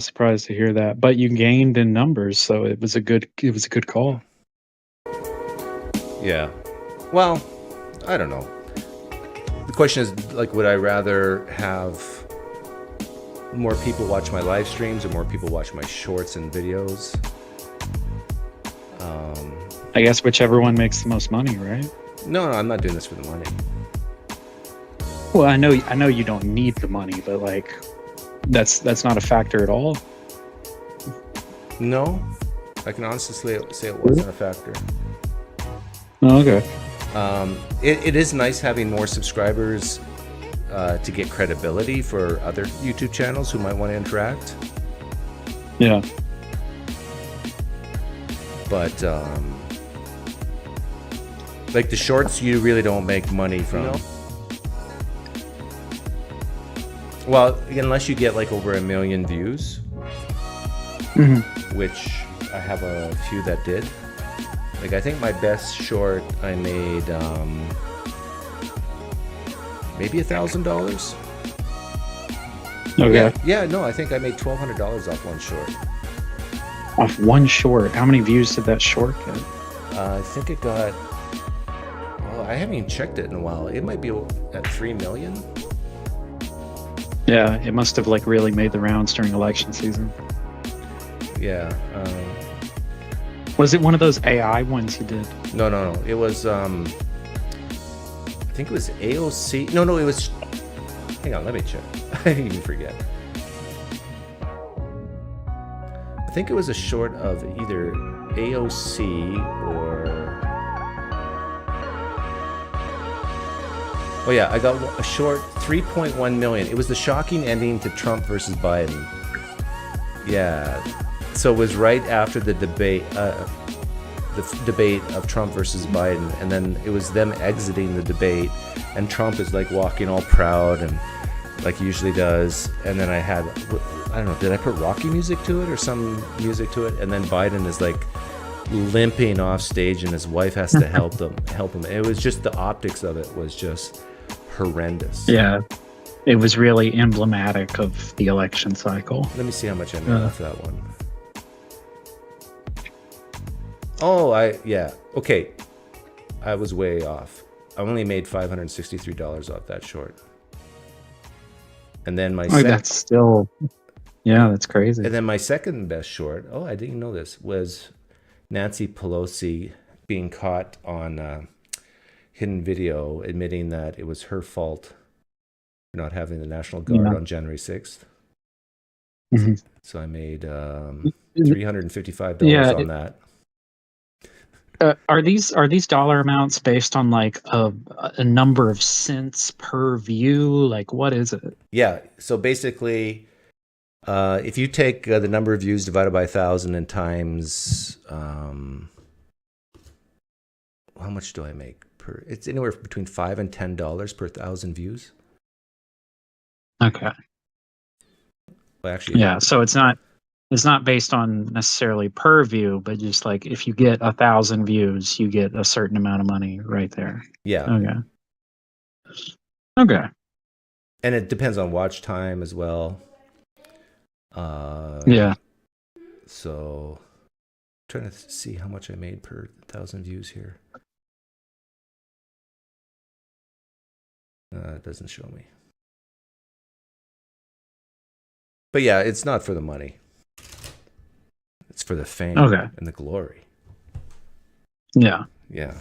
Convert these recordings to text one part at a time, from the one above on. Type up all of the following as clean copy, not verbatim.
surprised to hear that. But you gained in numbers, so it was a good call. Yeah. Well, I don't know. The question is, like, would I rather have more people watch my live streams or more people watch my shorts and videos? I guess whichever one makes the most money, right? No, I'm not doing this for the money. Well, I know you don't need the money, but like that's not a factor at all. No, I can honestly say it wasn't a factor. Oh, okay. It is nice having more subscribers to get credibility for other YouTube channels who might want to interact. Yeah. But like the shorts, you really don't make money from. No. Well, unless you get like over 1 million views, which I have a few that did. Like I think my best short I made maybe $1,000. Okay. Yeah, no, I think I made $1,200 off one short. Off one short, how many views did that short get? I think it got. Oh, I haven't even checked it in a while. It might be at 3 million. Yeah, it must have like really made the rounds during election season. Yeah. Was it one of those AI ones you did? No. It was. I think it was AOC. No, it was. Hang on, let me check. I didn't even forget. I think it was a short of either AOC or. Oh yeah, I got a short 3.1 million. It was the shocking ending to Trump versus Biden. Yeah, so it was right after the debate of Trump versus Biden, and then it was them exiting the debate, and Trump is like walking all proud and like he usually does, and then I don't know, did I put Rocky music to it or some music to it, and then Biden is like limping off stage and his wife has to help him. It was just the optics of it was just horrendous. Yeah, it was really emblematic of the election cycle. Let me see how much I made off that one. Oh, okay, I was way off. I only made $563 off that short. And then that's still, yeah, that's crazy. And then my second best short, I didn't know this, was Nancy Pelosi being caught on hidden video admitting that it was her fault for not having the National Guard on January 6th. So I made $355 on that. Are these dollar amounts based on like a number of cents per view? Like what is it? Yeah, so basically if you take the number of views divided by 1,000 and times how much do I make per? It's anywhere between $5 and $10 per 1,000 views. Okay. Well, actually, yeah. So it's not based on necessarily per view, but just like if you get 1,000 views, you get a certain amount of money right there. Yeah. Okay. And it depends on watch time as well. Yeah. So, I'm trying to see how much I made per 1,000 views here. It doesn't show me. But yeah, it's not for the money. It's for the fame and the glory. Yeah. Yeah.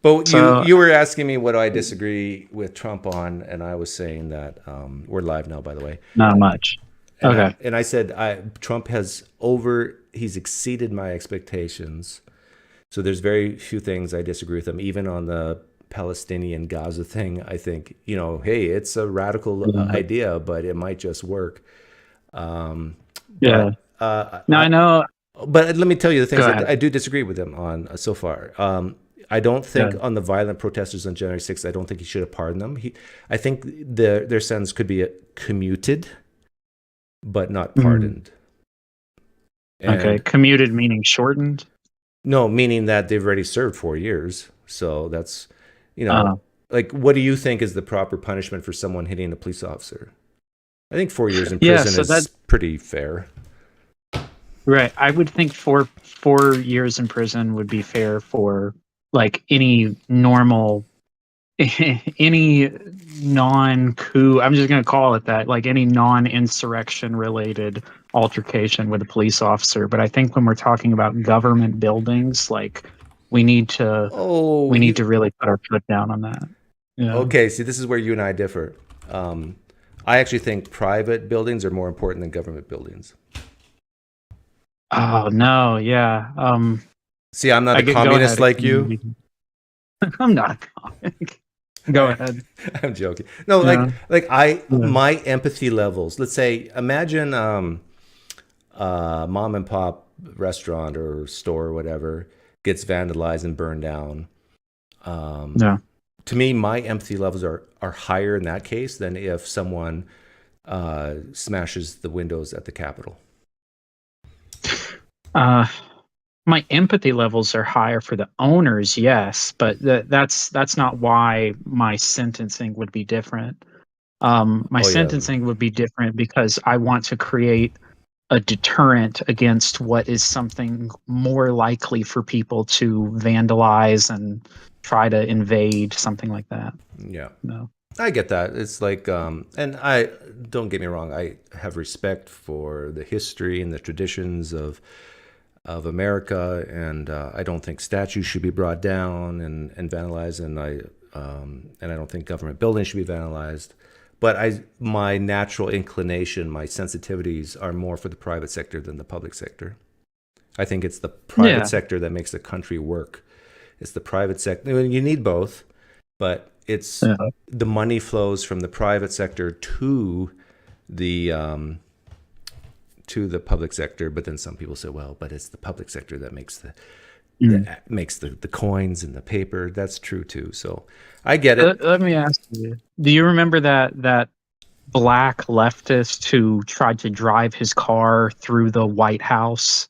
But you were asking me what do I disagree with Trump on, and I was saying that we're live now, by the way. Not much. And I said Trump he's exceeded my expectations. So there's very few things I disagree with him, even on the Palestinian Gaza thing. I think, hey, it's a radical idea, but it might just work. I know. But let me tell you the things that I do disagree with him on so far. I don't think on the violent protesters on January 6th, I don't think he should have pardoned them. I think their sentence could be commuted, but not pardoned. Commuted meaning shortened? No, meaning that they've already served 4 years. So that's, like, what do you think is the proper punishment for someone hitting a police officer? I think 4 years in Yeah, prison so is that pretty fair. right. I would think four years in prison would be fair for like any normal any non-coup, I'm just going to call it that, like any non-insurrection related altercation with a police officer. But I think when we're talking about government buildings, like we need to Oh, we need you to really put our foot down on that. Yeah. okay? See, this is where you and I differ. I actually think private buildings are more important than government buildings. Oh no, yeah. See, I'm not I a get go communist ahead. like you. I'm not a comic. Go ahead. I'm joking. No, Yeah. Yeah. my empathy levels. Let's say, imagine mom and pop restaurant or store or whatever gets vandalized and burned down. Yeah. To me, my empathy levels are higher in that case than if someone smashes the windows at the Capitol. My empathy levels are higher for the owners, yes, but that's not why my sentencing would be different. My Oh yeah, sentencing would be different because I want to create a deterrent against what is something more likely for people to vandalize and try to invade, something like that. yeah. No. I get that. It's like, and I don't get me wrong. I have respect for the history and the traditions of America, and I don't think statues should be brought down and vandalized, and I don't think government buildings should be vandalized. But my natural inclination, my sensitivities are more for the private sector than the public sector. I think it's the private Yeah. sector that makes the country work. It's the private sector. I mean, you need both, but it's Yeah. the money flows from the private sector the to the public sector. But then some people say, well, but it's the public sector that makes the coins and the paper. That's true too. So I get it. Let me ask you: do you remember that black leftist who tried to drive his car through the White House?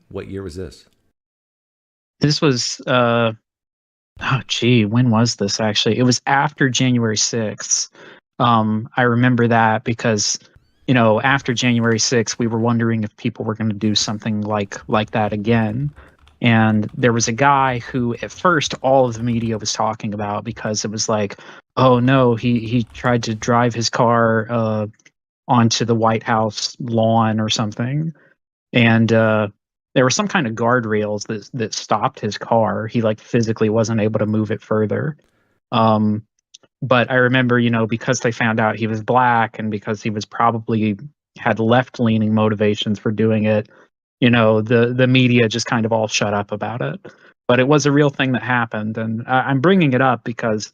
What year was this? This was when was this actually? It was after January 6th. I remember that because after January 6th, we were wondering if people were going to do something like that again. And there was a guy who at first all of the media was talking about because it was like, oh no, he tried to drive his car onto the White House lawn or something. And there were some kind of guardrails that stopped his car. He like physically wasn't able to move it further. But I remember, because they found out he was black and because he was probably had left-leaning motivations for doing it, the media just kind of all shut up about it. But it was a real thing that happened, and I'm bringing it up because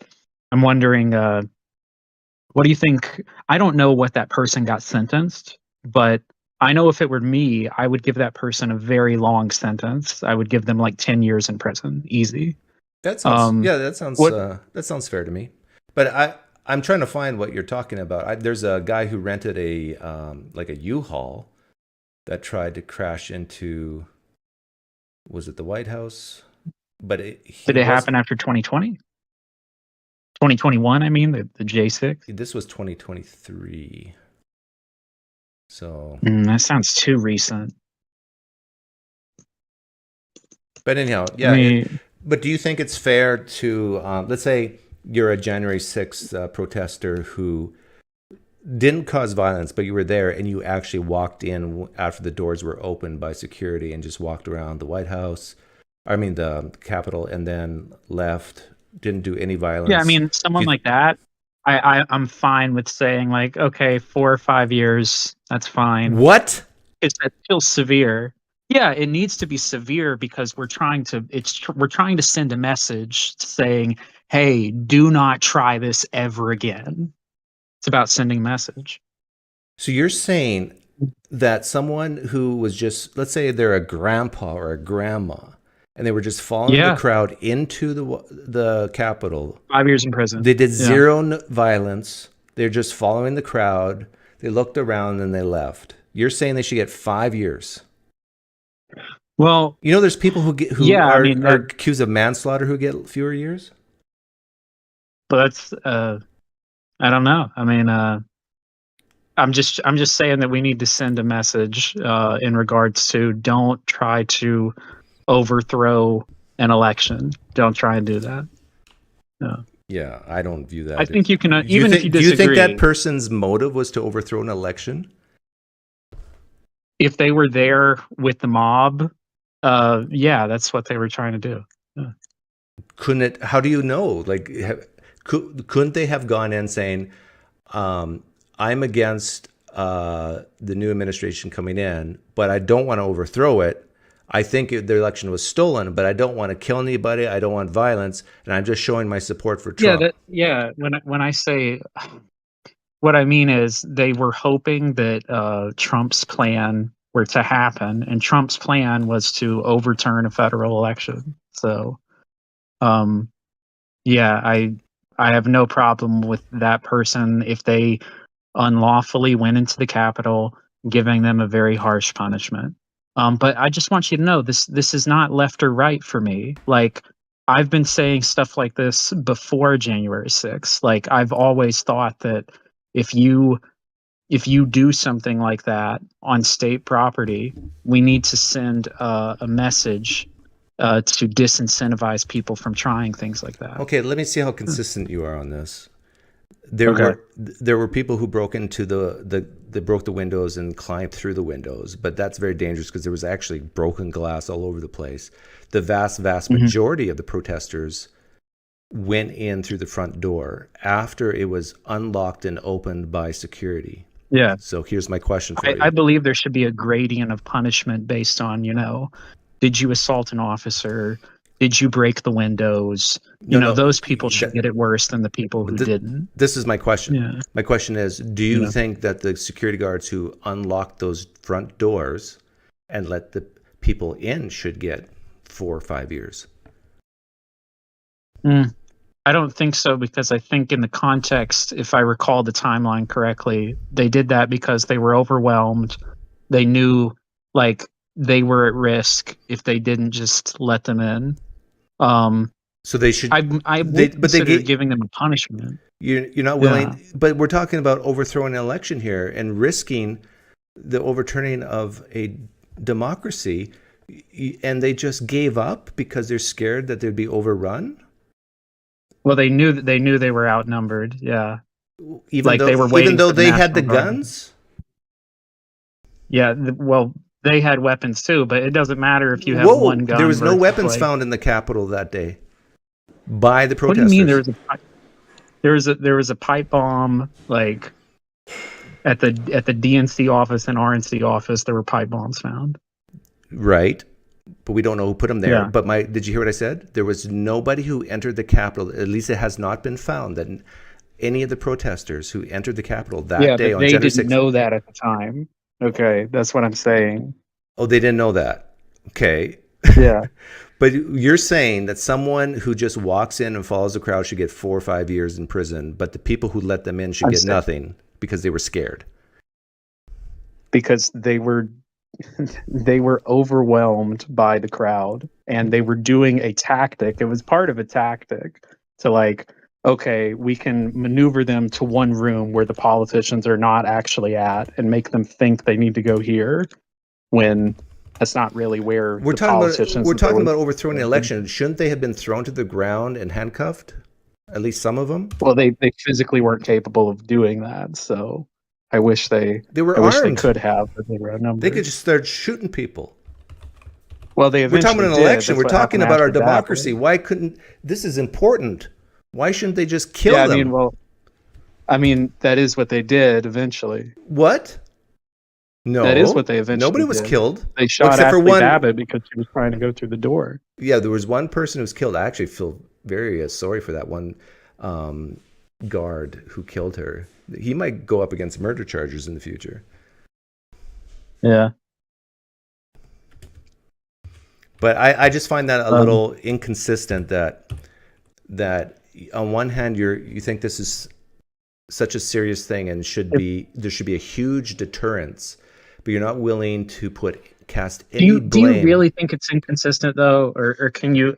I'm wondering, what do you think? I don't know what that person got sentenced, but I know if it were me, I would give that person a very long sentence. I would give them like 10 years in prison, easy. That sounds What? that sounds fair to me. But I'm trying to find what you're talking about. There's a guy who rented a like a U-Haul that tried to crash into, was it the White House? But Did it happen after 2020? 2021, I mean, the J6? This was 2023. So That sounds too recent. but anyhow, yeah. But do you think it's fair to, let's say you're a January 6th protester who didn't cause violence, but you were there and you actually walked in after the doors were opened by security and just walked around the White House, the Capitol, and then left, didn't do any violence? Yeah, I mean, someone like that, I'm fine with saying like, okay, 4 or 5 years, that's fine. What? It's still severe. Yeah, it needs to be severe because we're trying to send a message saying, hey, do not try this ever again. It's about sending a message. So you're saying that someone who was just, let's say they're a grandpa or a grandma, and they were just following the crowd into the Capitol. 5 years in prison. They did zero violence. They're just following the crowd. They looked around and they left. You're saying they should get 5 years. Well, there's people who are accused of manslaughter who get fewer years. But I don't know. I mean, I'm just saying that we need to send a message in regards to don't try to overthrow an election. Don't try and do that. No. Yeah, I don't view that. I think you can, Do you even if think? you Do you think disagree, that person's motive was to overthrow an election? if they were there with the mob, yeah, that's what they were trying to do. Yeah. Couldn't it? How do you know? Like, couldn't they have gone in saying, "I'm against the new administration coming in, but I don't want to overthrow it. I think the election was stolen, but I don't want to kill anybody. I don't want violence, and I'm just showing my support for Trump." Yeah. When I say, what I mean is they were hoping that Trump's plan were to happen, and Trump's plan was to overturn a federal election. So, yeah, I have no problem with that person if they unlawfully went into the Capitol, giving them a very harsh punishment. But I just want you to know this is not left or right for me. Like, I've been saying stuff like this before January 6th. Like, I've always thought that if you do something like that on state property, we need to send a message to disincentivize people from trying things like that. Okay, let me see how consistent you are on this. There were people who broke into they broke the windows and climbed through the windows, but that's very dangerous because there was actually broken glass all over the place. The vast majority of the protesters went in through the front door after it was unlocked and opened by security. Yeah. So here's my question for you. I believe there should be a gradient of punishment based on, did you assault an officer? Did you break the windows? Those people should get it worse than the people who didn't. This is my question. Yeah. My question is, do you think that the security guards who unlocked those front doors and let the people in should get 4 or 5 years? I don't think so, because I think in the context, if I recall the timeline correctly, they did that because they were overwhelmed. They knew, like, they were at risk if they didn't just let them in. So they should. I would consider giving them a punishment. You're not willing, but we're talking about overthrowing an election here and risking the overturning of a democracy, and they just gave up because they're scared that they'd be overrun. Well, they knew they were outnumbered. Yeah, even though they had the guns. Yeah, well, they had weapons too, but it doesn't matter if you have one gun. There was no weapons found in the Capitol that day by the protesters. What do you mean there was a pipe bomb, like, at the DNC office and RNC office? There were pipe bombs found. Right, but we don't know who put them there. Yeah. But did you hear what I said? There was nobody who entered the Capitol. At least it has not been found that any of the protesters who entered the Capitol that day on January 6th. They didn't know that at the time. Okay, that's what I'm saying. Oh, they didn't know that. Okay. Yeah. But you're saying that someone who just walks in and follows the crowd should get 4 or 5 years in prison, but the people who let them in should get nothing because they were scared. Because they were overwhelmed by the crowd, and they were doing a tactic. It was part of a tactic to, like, okay, we can maneuver them to one room where the politicians are not actually at and make them think they need to go here when that's not really where we're talking about overthrowing the election. Shouldn't they have been thrown to the ground and handcuffed? At least some of them? Well, they physically weren't capable of doing that, so I wish they were armed. Wish they could have, but they were outnumbered. They could just start shooting people. Well, we're talking about an election. We're talking about our democracy. Why couldn't this is important? Why shouldn't they just kill them? I mean, that is what they did eventually. What? No, that is what they eventually. Nobody was killed. They shot Ashley Babbitt because she was trying to go through the door. Yeah, there was one person who was killed. I actually feel very sorry for that one guard who killed her. He might go up against murder charges in the future. Yeah. But I just find that a little inconsistent that on one hand you think this is such a serious thing and there should be a huge deterrence, but you're not willing to cast any blame. Do you really think it's inconsistent though, or can you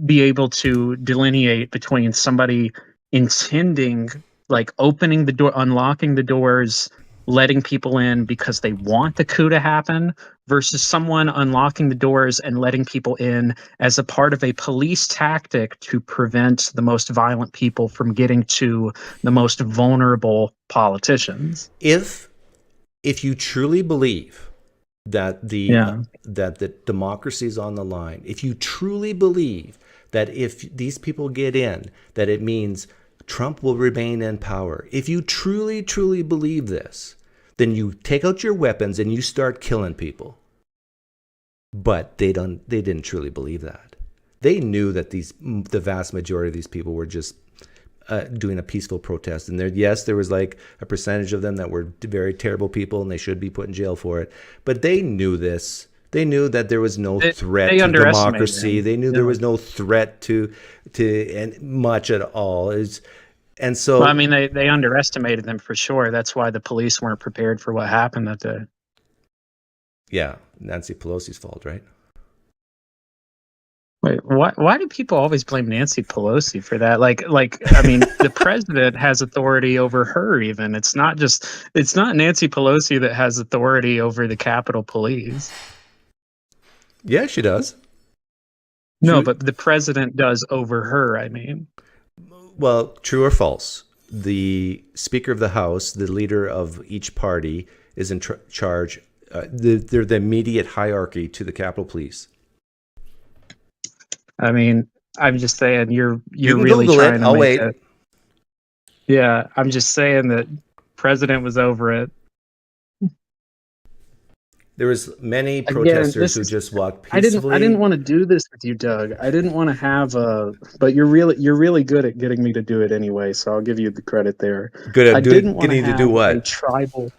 be able to delineate between somebody intending, like opening the door, unlocking the doors, letting people in because they want the coup to happen, versus someone unlocking the doors and letting people in as a part of a police tactic to prevent the most violent people from getting to the most vulnerable politicians. If you truly believe that Yeah. that the democracy is on the line, if you truly believe that if these people get in, that it means Trump will remain in power, if you truly, truly believe this, then you take out your weapons and you start killing people. But they didn't truly believe that. They knew that the vast majority of these people were just doing a peaceful protest. And there was like a percentage of them that were very terrible people and they should be put in jail for it. But they knew this. They knew that there was no threat to democracy. They knew there was no threat to and much at all. And so, well, I mean, they underestimated them for sure. That's why the police weren't prepared for what happened that day. Yeah, Nancy Pelosi's fault, right? Wait, why do people always blame Nancy Pelosi for that? Like, I mean, the president has authority over her even. It's not Nancy Pelosi that has authority over the Capitol Police. Yeah, she does. No, but the president does over her, I mean. Well, true or false? The Speaker of the House, the leader of each party, is in charge. They're the immediate hierarchy to the Capitol Police. I mean, I'm just saying you're You really Google trying to I'll make wait. it. Yeah, I'm just saying that president was over it. There was many protesters who just walked peacefully. I didn't want to do this with you, Doug. I didn't want to have but you're really good at getting me to do it anyway, so I'll give you the credit there. Good at getting me to do what? A tribal,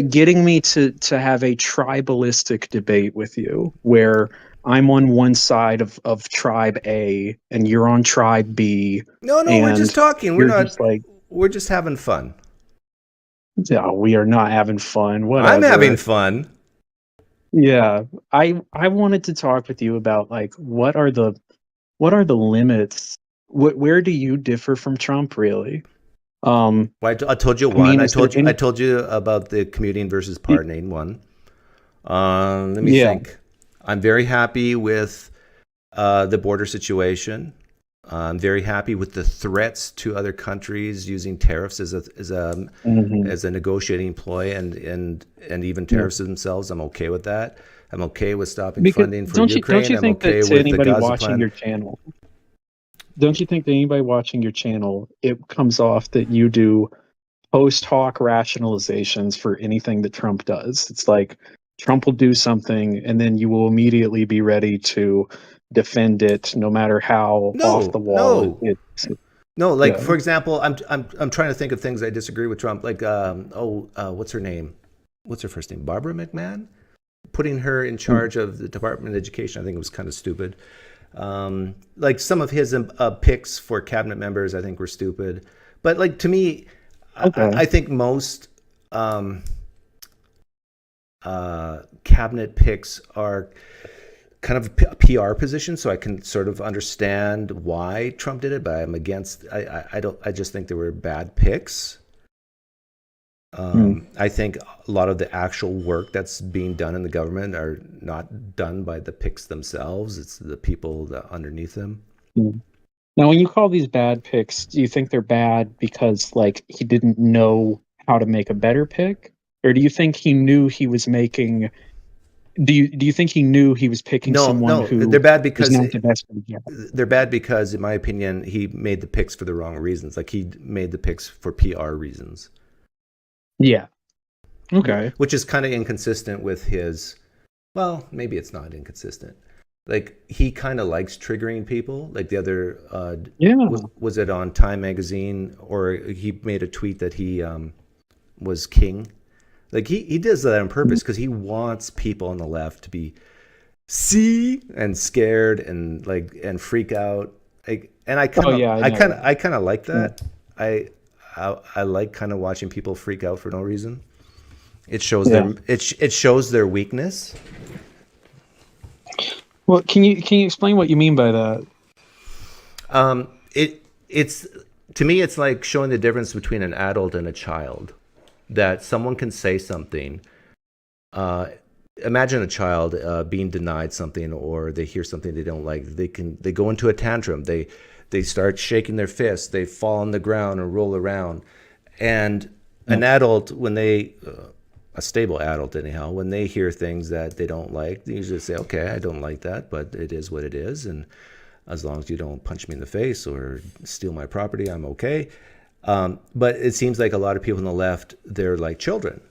getting me to have a tribalistic debate with you where I'm on one side of tribe A and you're on tribe B. No, we're just talking. We're just having fun. Yeah, we are not having fun. Whatever. I'm having fun. Yeah, I wanted to talk with you about like what are the limits? Where do you differ from Trump, really? Well, I told you one. I told you about the commuting versus pardoning one. Let me think. I'm very happy with the border situation. I'm very happy with the threats to other countries using tariffs as a negotiating ploy and even tariffs themselves. I'm okay with that. I'm okay with stopping funding for Ukraine. Don't you think I'm okay that to with anybody the Gaza watching plan. your channel? Don't you think that anybody watching your channel, it comes off that you do post hoc rationalizations for anything that Trump does? It's like Trump will do something, and then you will immediately be ready to defend it, no matter how off the wall it is. No, like for example, I'm trying to think of things I disagree with Trump. Like, what's her name? What's her first name? Barbara McMahon. Putting her in charge of the Department of Education, I think it was kind of stupid. Like some of his picks for cabinet members, I think were stupid. But like to me, I think most cabinet picks are kind of a PR position, so I can sort of understand why Trump did it, but I'm against. I just think they were bad picks. I think a lot of the actual work that's being done in the government are not done by the picks themselves. It's the people underneath them. Now, when you call these bad picks, do you think they're bad because like he didn't know how to make a better pick, or do you think he knew he was making? Do you think he knew he was picking someone who they're bad because was not the best for the job? They're bad because, in my opinion, he made the picks for the wrong reasons. Like he made the picks for PR reasons. Yeah. Okay. Which is kind of inconsistent with his. Well, maybe it's not inconsistent. Like he kind of likes triggering people. Like the other, was it on Time Magazine, or he made a tweet that he was king. Like he does that on purpose because he wants people on the left to be and scared and freak out. And I kind of like that. I like kind of watching people freak out for no reason. It shows them. It shows their weakness. Well, can you explain what you mean by that? It's To me, it's like showing the difference between an adult and a child. That someone can say something. Imagine a child being denied something, or they hear something they don't like. They go into a tantrum. They start shaking their fists. They fall on the ground and roll around. And an adult, when a stable adult anyhow, when they hear things that they don't like, they usually say, "Okay, I don't like that, but it is what it is, and as long as you don't punch me in the face or steal my property, I'm okay." But it seems like a lot of people on the left, they're like children.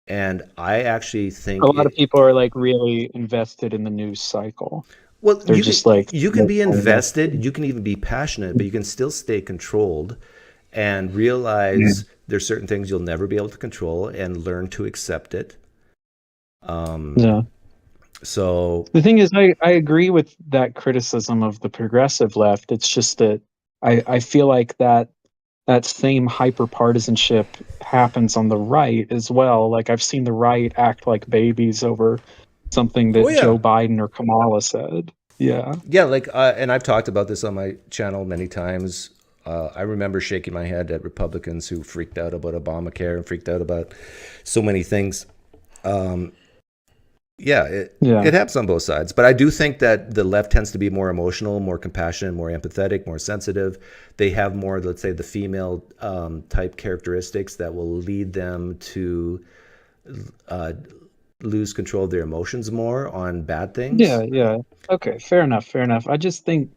And I actually think A lot of people are like really invested in the news cycle. well, They're just like you can be invested, you can even be passionate, but you can still stay controlled and realize there's certain things you'll never be able to control and learn to accept it. Yeah. So The thing is, I agree with that criticism of the progressive left. It's just that I feel like that same hyper partisanship happens on the right as well. Like I've seen the right act like babies over something that yeah. Joe Biden or Kamala said. Yeah. Yeah, like, and I've talked about this on my channel many times. I remember shaking my head at Republicans who freaked out about Obamacare and freaked out about so many things. It happens on both sides. But I do think that the left tends to be more emotional, more compassionate, more empathetic, more sensitive. They have more, let's say, the female type characteristics that will lead them to lose control of their emotions more on bad things. Yeah. Okay, fair enough. I just think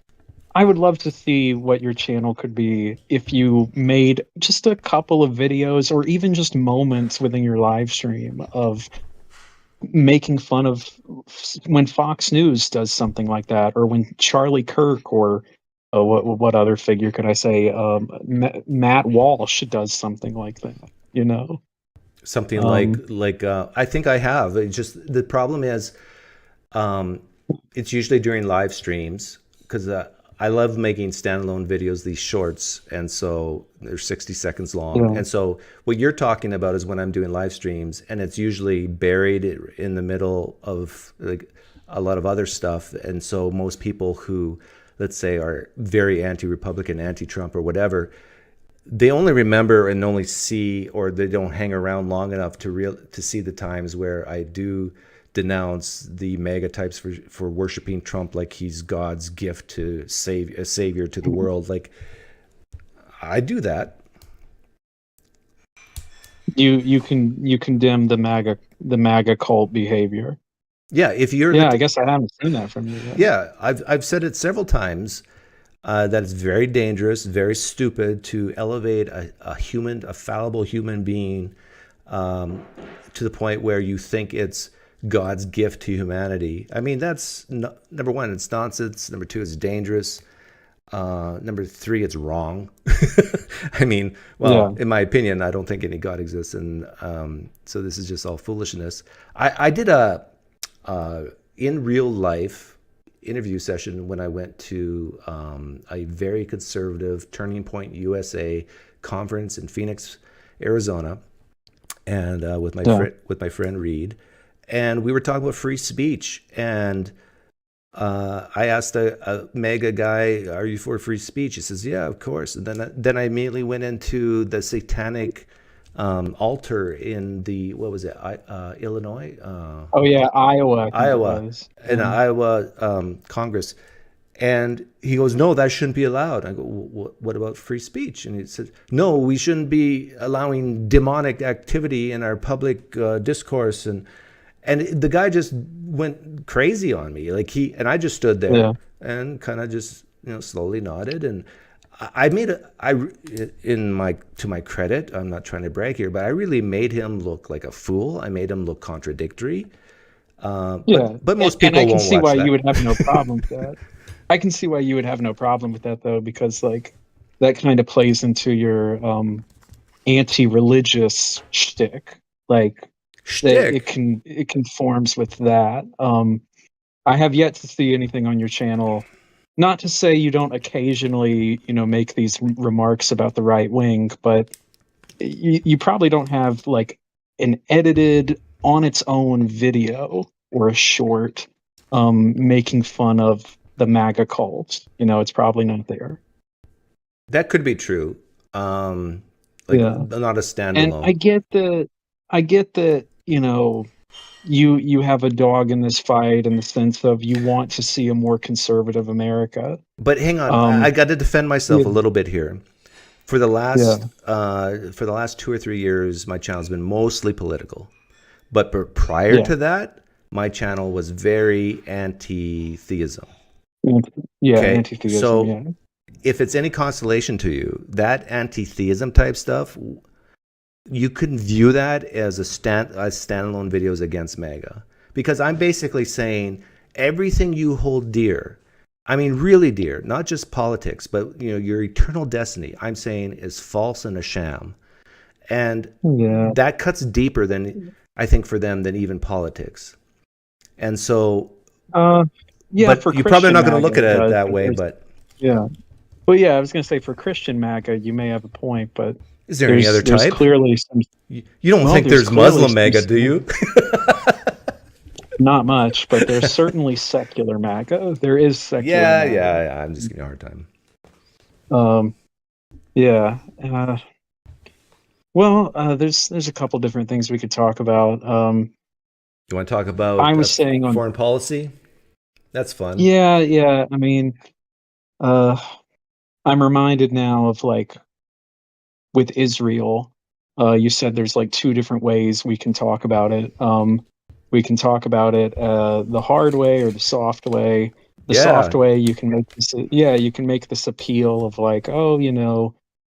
I would love to see what your channel could be if you made just a couple of videos or even just moments within your live stream of making fun of when Fox News does something like that, or when Charlie Kirk or what other figure could I say? Matt Walsh does something like that. You know, Something like I think I have. It's just the problem is, it's usually during live streams because I love making standalone videos, these shorts, and so they're 60 seconds long. Yeah. And so what you're talking about is when I'm doing live streams, and it's usually buried in the middle of like a lot of other stuff. And so most people who, let's say, are very anti-Republican, anti-Trump, or whatever, they only remember and only see, or they don't hang around long enough to see the times where I do denounce the mega types for worshiping Trump like he's God's gift to save a savior to the world. Like I do that. You condemn the MAGA cult behavior. Yeah, if you're I guess I haven't seen that from you yet. Yeah, I've said it several times that it's very dangerous, very stupid to elevate a fallible human being to the point where you think it's God's gift to humanity. I mean, that's number one, it's nonsense. Number two, it's dangerous. Number three, it's wrong. I mean, in my opinion, I don't think any God exists, and so this is just all foolishness. I did a in real life interview session when I went to a very conservative Turning Point USA conference in Phoenix, Arizona, and with my friend Reed. And we were talking about free speech, and I asked a mega guy, "Are you for free speech?" He says, "Yeah, of course." And then I immediately went into the satanic altar in the Illinois? Iowa. Iowa Congress. And he goes, "No, that shouldn't be allowed." I go, "What about free speech?" And he said, "No, we shouldn't be allowing demonic activity in our public discourse." And the guy just went crazy on me. And I just stood there and kind of just, slowly nodded. And to my credit, I'm not trying to brag here, but I really made him look like a fool. I made him look contradictory. But most people won't watch that. And I can see why you would have no problem with that. I can see why you would have no problem with that, though, because that kind of plays into your anti-religious shtick. It conforms with that. I have yet to see anything on your channel. Not to say you don't occasionally, make these remarks about the right wing, but you probably don't have an edited on its own video or a short making fun of the MAGA cult. It's probably not there. That could be true. like Yeah. not a And standalone. I get that, you have a dog in this fight in the sense of you want to see a more conservative America. But hang on, I Um, got to defend myself yeah, a little bit here. For the yeah, last 2 or 3 years, my channel's been mostly political. But prior yeah, to that, my channel was very anti-theism. yeah, Okay, anti-theism, so yeah. if it's any consolation to you, that anti-theism type stuff, you can view that as as standalone videos against MAGA, because I'm basically saying everything you hold dear, I mean really dear, not just politics, but your eternal destiny, I'm saying is false and a sham, and Yeah. that cuts deeper than I think for them than even politics. And so, Uh, yeah, but for you're probably Christian not going to look MAGA at it it does, that but way. there's But yeah. Well, yeah, I was gonna say for Christian MAGA, you may have a point, but is there any other there's type? clearly some You don't well, think there's there's clearly Muslim some MAGA, do you? not much, but there's certainly secular MAGA. There is secular Yeah, MAGA. yeah, yeah. I'm just giving you a hard time. Um, yeah. Well, there's a couple different things we could talk about. You want to talk I about was saying on foreign policy? That's fun. yeah, yeah. I mean, uh, I'm reminded now of like with Israel. You said there's like two different ways we can talk about it. We can talk about it the hard way or the soft way. The soft Yeah, way, you can make this, yeah, you can make this appeal of like, oh,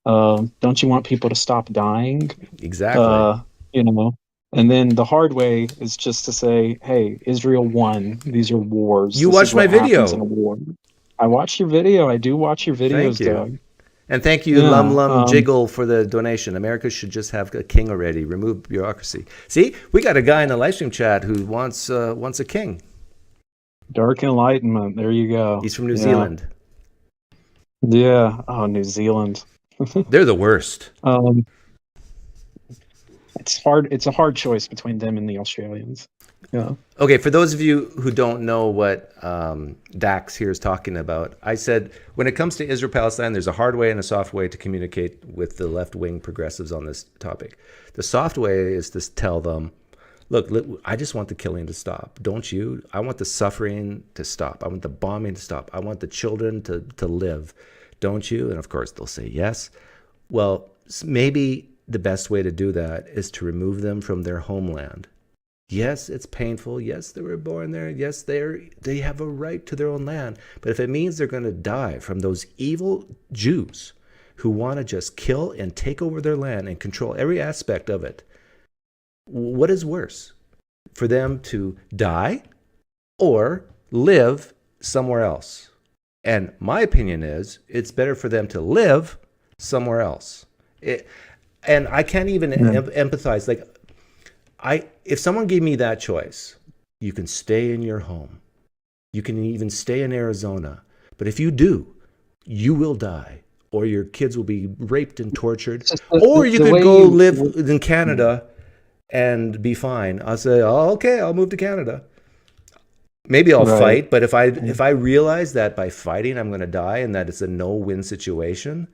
don't you want people to stop dying? exactly. Uh, you know, and then the hard way is just to say, hey, Israel won. These are wars. You This is watched my what happens in a video. war. I watched your video. I do watch your Thank videos, you. Doug. And thank you, Lum Yeah. Lum Jiggle, for the donation. America should just have a king already. Remove bureaucracy. See, we got a guy in the live stream chat who wants a king. Dark enlightenment. There you go. He's from New Yeah. Zealand. Yeah. Oh, New Zealand. They're the worst. It's hard. It's a hard choice between them and the Australians. Yeah. Okay, for those of you who don't know what Dax here is talking about, I said when it comes to Israel-Palestine, there's a hard way and a soft way to communicate with the left-wing progressives on this topic. The soft way is to tell them, look, I just want the killing to stop. Don't you? I want the suffering to stop. I want the bombing to stop. I want the children to live. Don't you? And of course, they'll say yes. Well, maybe the best way to do that is to remove them from their homeland. Yes, it's painful. Yes, they were born there. Yes, they have a right to their own land. But if it means they're going to die from those evil Jews who want to just kill and take over their land and control every aspect of it, what is worse? For them to die or live somewhere else? And my opinion is it's better for them to live somewhere else. And I can't even empathize. Like, if someone gave me that choice, you can stay in your home. You can even stay in Arizona. But if you do, you will die, or your kids will be raped and tortured, or you could go live in Canada and be fine. I'll say, oh, okay, I'll move to Canada. Maybe I'll fight, but if I realize that by fighting I'm going to die and that it's a no-win situation,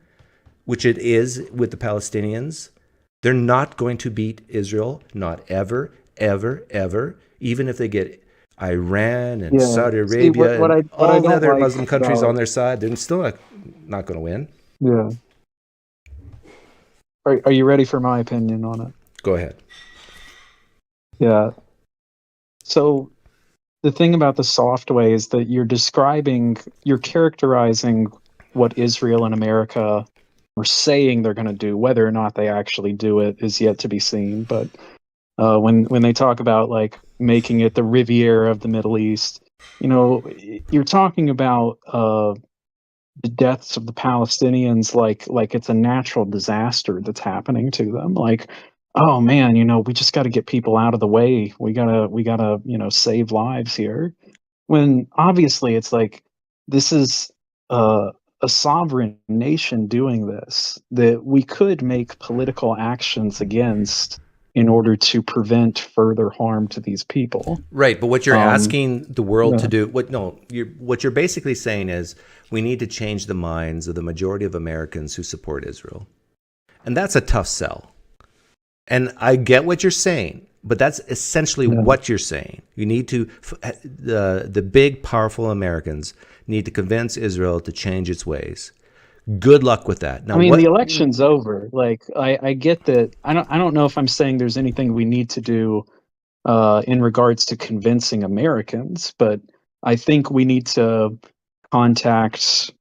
which it is with the Palestinians, they're not going to beat Israel, not ever, ever, ever, even if they get Iran and Saudi Arabia and all the other Muslim countries on their side. They're still not going to win. Yeah. Are you ready for my opinion on it? Go ahead. Yeah. So the thing about the soft way is that you're characterizing what Israel and America are saying they're going to do. Whether or not they actually do it is yet to be seen. But when they talk about like making it the Riviera of the Middle East, you're talking about the deaths of the Palestinians like it's a natural disaster that's happening to them. Like, oh man, we just got to get people out of the way. We gotta save lives here. When obviously it's like this is a sovereign nation doing this that we could make political actions against in order to prevent further harm to these people. Right, but what you're asking the world to do, what you're basically saying is we need to change the minds of the majority of Americans who support Israel. And that's a tough sell. And I get what you're saying, but that's essentially what you're saying. You need to, the big, powerful Americans need to convince Israel to change its ways. Good luck with that. Now, I mean, the election's over. Like, I get that. I don't know if I'm saying there's anything we need to do in regards to convincing Americans, but I think we need to contact.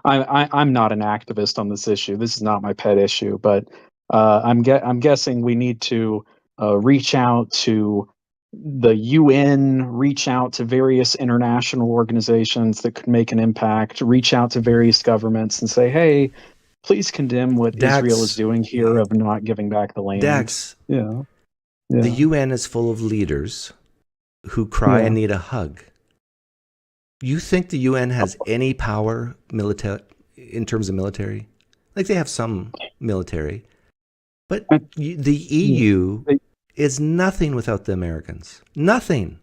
I'm not an activist on this issue. This is not my pet issue, but I'm guessing we need to reach out to the UN, reach out to various international organizations that could make an impact, reach out to various governments and say, hey, please condemn what Israel is doing here of not giving back the land. Dax, yeah. The UN is full of leaders who cry and need a hug. You think the UN has any power in terms of military? Like, they have some military. But the EU is nothing without the Americans. Nothing.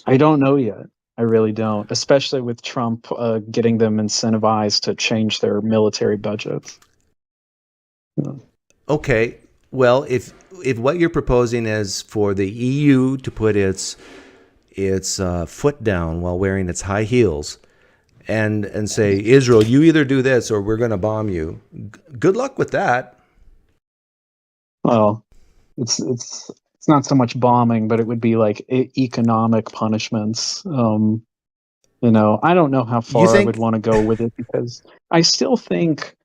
I don't know yet. I really don't, especially with Trump getting them incentivized to change their military budgets. Okay, well, if what you're proposing is for the EU to put its foot down while wearing its high heels and say, Israel, you either do this or we're going to bomb you, good luck with that. Well, it's not so much bombing, but it would be like economic punishments. I don't know how far I would want to go with it, because I still think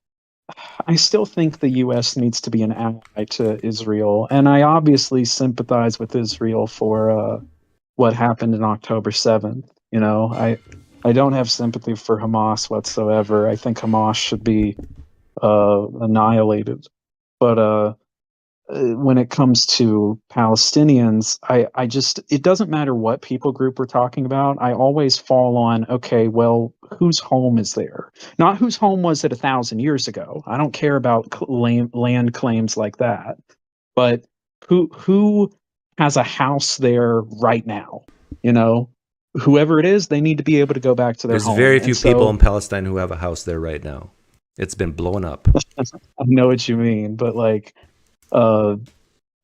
the U.S. needs to be an ally to Israel, and I obviously sympathize with Israel for what happened in October 7th. I don't have sympathy for Hamas whatsoever. I think Hamas should be annihilated. But when it comes to Palestinians, it doesn't matter what people group we're talking about. I always fall on, okay, well, whose home is there? Not whose home was it 1,000 years ago. I don't care about land claims like that. But who has a house there right now? Whoever it is, they need to be able to go back to their home. There's very few people in Palestine who have a house there right now. It's been blown up. I know what you mean, but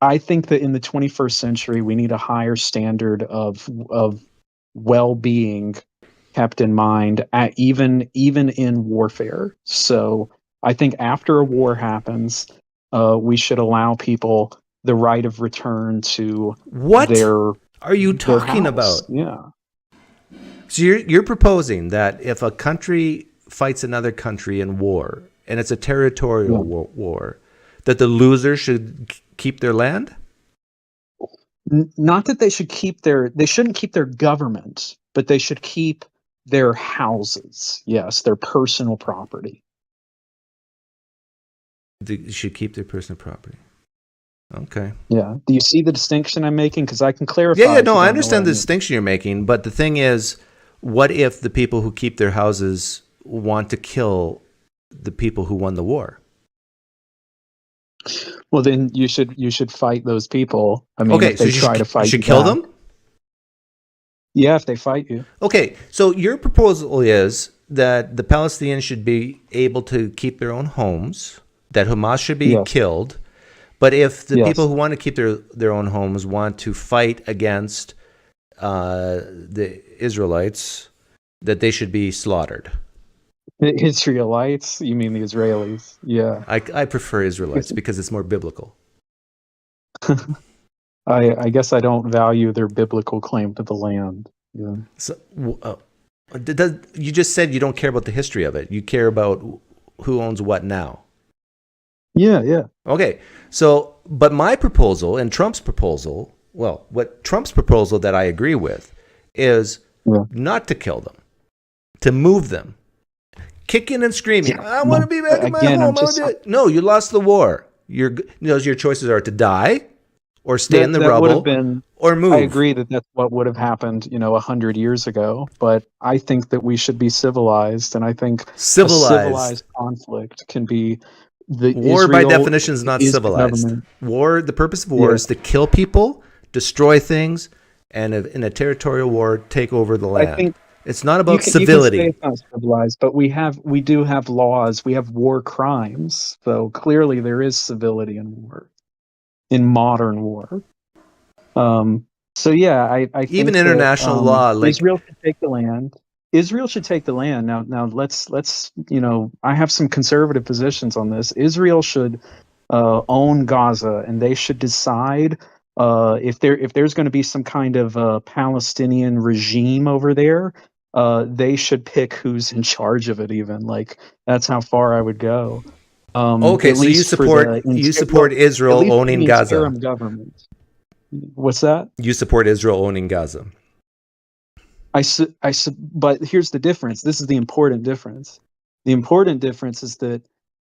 I think that in the 21st century, we need a higher standard of well-being kept in mind, even in warfare. So I think after a war happens, we should allow people the right of return to their. Are you talking about? Yeah. So you're proposing that if a country fights another country in war, and it's a territorial war, that the loser should keep their land? Not that they should they shouldn't keep their government, but they should keep their houses. Yes, their personal property. They should keep their personal property. Okay. Yeah. Do you see the distinction I'm making? Because I can clarify. Yeah, no, I understand the distinction you're making, but the thing is, what if the people who keep their houses want to kill the people who won the war? Well, then you should fight those people. I mean, if they try to fight, you should kill them? Yeah, if they fight you. Okay, so your proposal is that the Palestinians should be able to keep their own homes, that Hamas should be killed, but if the people who want to keep their own homes want to fight against the Israelites, that they should be slaughtered. The Israelites? You mean the Israelis? Yeah. I prefer Israelites because it's more biblical. I guess I don't value their biblical claim to the land. Yeah. So, you just said you don't care about the history of it. You care about who owns what now. Yeah. Okay. So, but my proposal and Trump's proposal, Trump's proposal that I agree with is not to kill them, to move them. Kicking and screaming, I want to be back in my home. No, you lost the war. Your choices are to die or stay in the rubble or move. I agree that that's what would have happened, 100 years ago. But I think that we should be civilized, and I think civilized conflict can be war. By definition is not civilized. War. The purpose of war is to kill people, destroy things, and in a territorial war, take over the land. It's not You about can say civility. it's not civilized, but we do have laws. We have war crimes. So clearly there is civility in war, in modern war. Um, so yeah, I Even think that international law, like, Israel should take the land. Israel should take the land. Now let's I have some conservative positions on this. Israel should own Gaza, and they should decide if there's going to be some kind of Palestinian regime over there. They should pick who's in charge of it. Even like that's how far I would go. okay, At so least for the you well, support at Israel least for owning the Gaza. interim government. What's that? You support Israel owning Gaza. But here's the difference. This is the important difference. The important difference is that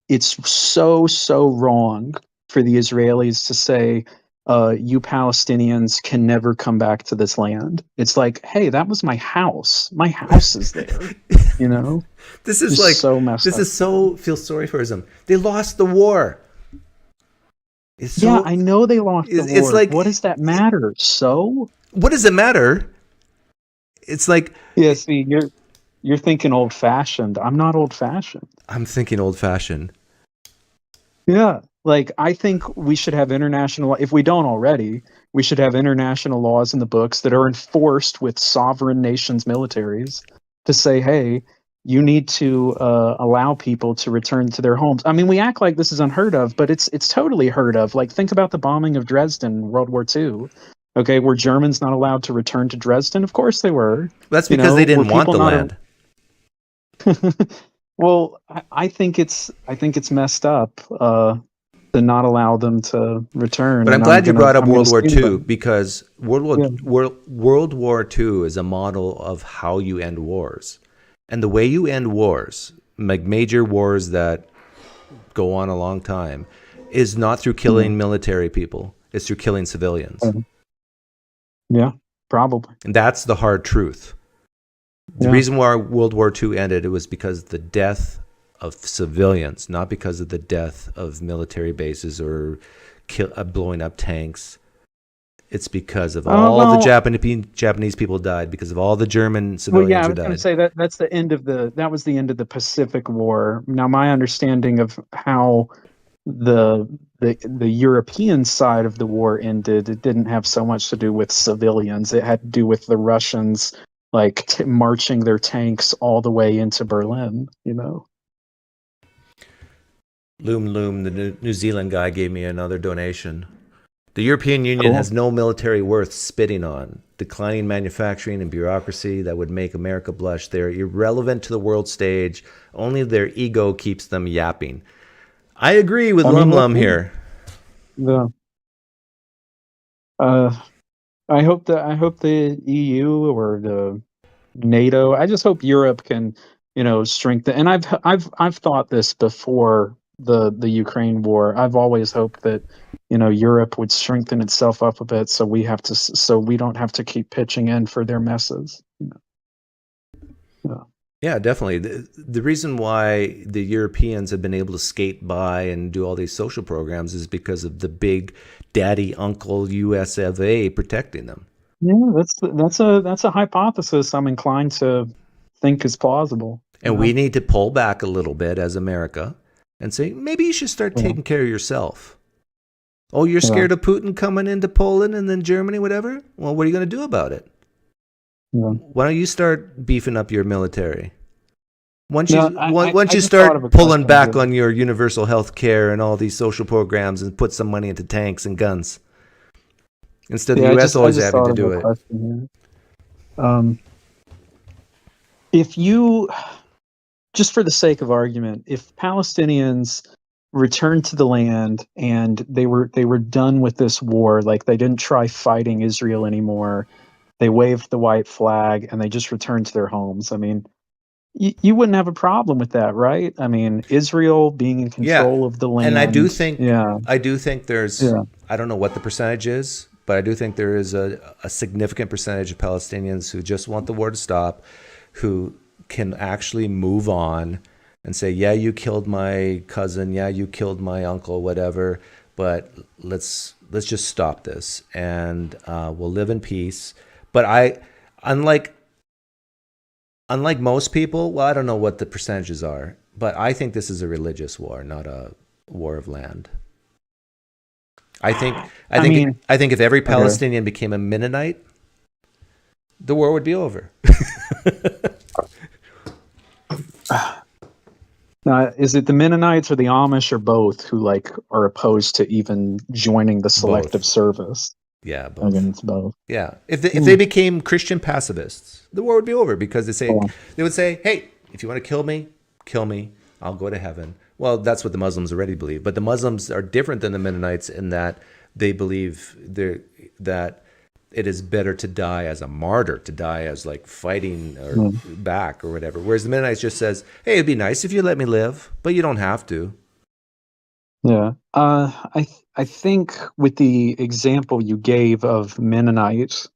it's so wrong for the Israelis to say, you Palestinians can never come back to this land. It's like, hey, that was my house. My house is there. You know, This is just like, so messed this up. is so, feel sorry for them. They lost the war. It's Yeah, so, I know they lost the it's war. What like, does that matter? So, what does it matter? It's like, yeah, see, you're thinking old fashioned. I'm not old fashioned. I'm thinking old fashioned. Yeah, like I think we should have international, if we don't already, we should have international laws in the books that are enforced with sovereign nations' militaries to say, hey, you need to allow people to return to their homes. I mean, we act like this is unheard of, but it's totally heard of. Like, think about the bombing of Dresden in World War II. Okay, were Germans not allowed to return to Dresden? Of course they were. That's You because know, they were didn't want people the not? land. Well, I think it's messed up to not allow them to return, But I'm and glad you brought up I'm gonna World War stand by II because yeah. World War II is a model of how you end wars. And the way you end wars, like major wars that go on a long time, is not through Yeah, killing military people. It's through killing civilians. yeah, probably. And that's the hard truth. The Yeah, reason why World War II ended, it was because of the death of civilians, not because of the death of military bases or blowing up tanks. It's because of all the well, Japanese people died, because of all the German yeah. civilians I who was gonna died. say that was the end of the Pacific War. Now, my understanding of how the the European side of the war ended, it didn't have so much to do with civilians. It had to do with the Russians like marching their tanks all the way into Berlin. You know. Loom, the New Zealand guy, gave me another donation. The European Union Cool. has no military worth spitting on. Declining manufacturing and bureaucracy that would make America blush. They're irrelevant to the world stage. Only their ego keeps them yapping. I agree with I Lum mean, Lum here. the I hope the EU or the NATO. I just hope Europe can, strengthen. And I've thought this before the Ukraine war. I've always hoped that, Europe would strengthen itself up a bit, so we don't have to keep pitching in for their messes. Yeah. Yeah, definitely. The reason why the Europeans have been able to skate by and do all these social programs is because of the big daddy uncle US of A protecting them. Yeah, that's a hypothesis I'm inclined to think is plausible. And we need to pull back a little bit as America and say, maybe you should start Yeah. taking care of yourself. Oh, you're Yeah. scared of Putin coming into Poland and then Germany, whatever? Well, what are you going to do about it? Yeah. Why don't you start beefing up your military? Once No, once I you just thought of start a pulling question back here. on your universal health care and all these social programs and put some money into tanks and guns, instead of the Yeah, U.S. I always just having thought to of a do it. question here. If you, just for the sake of argument, if Palestinians returned to the land and they were done with this war, like they didn't try fighting Israel anymore, they waved the white flag and they just returned to their homes. I mean, you wouldn't have a problem with that, right? I mean, Israel being in Yeah, control of the and land. Yeah, I do think there's, yeah, I don't know what the percentage is, but I do think there is a significant percentage of Palestinians who just want the war to stop, who can actually move on and say, yeah, you killed my cousin, yeah, you killed my uncle, whatever, but let's just stop this and we'll live in peace. But unlike Unlike most people, well, I don't know what the percentages are, but I think this is a religious war, not a war of land. I think I I think mean, I think if every okay. Palestinian became a Mennonite, the war would be over. Is it the Mennonites or the Amish or both who like are opposed to even joining the selective Both. service? Yeah, both. Against both. Yeah. If they Hmm. became Christian pacifists, the war would be over because Oh, they would say, "Hey, if you want to kill me, kill me. I'll go to heaven." Well, that's what the Muslims already believe, but the Muslims are different than the Mennonites in that they believe that it is better to die as a martyr, to die as like fighting or hmm. back or whatever. Whereas the Mennonites just says, "Hey, it'd be nice if you let me live, but you don't have to." Yeah. I think with the example you gave of Mennonites,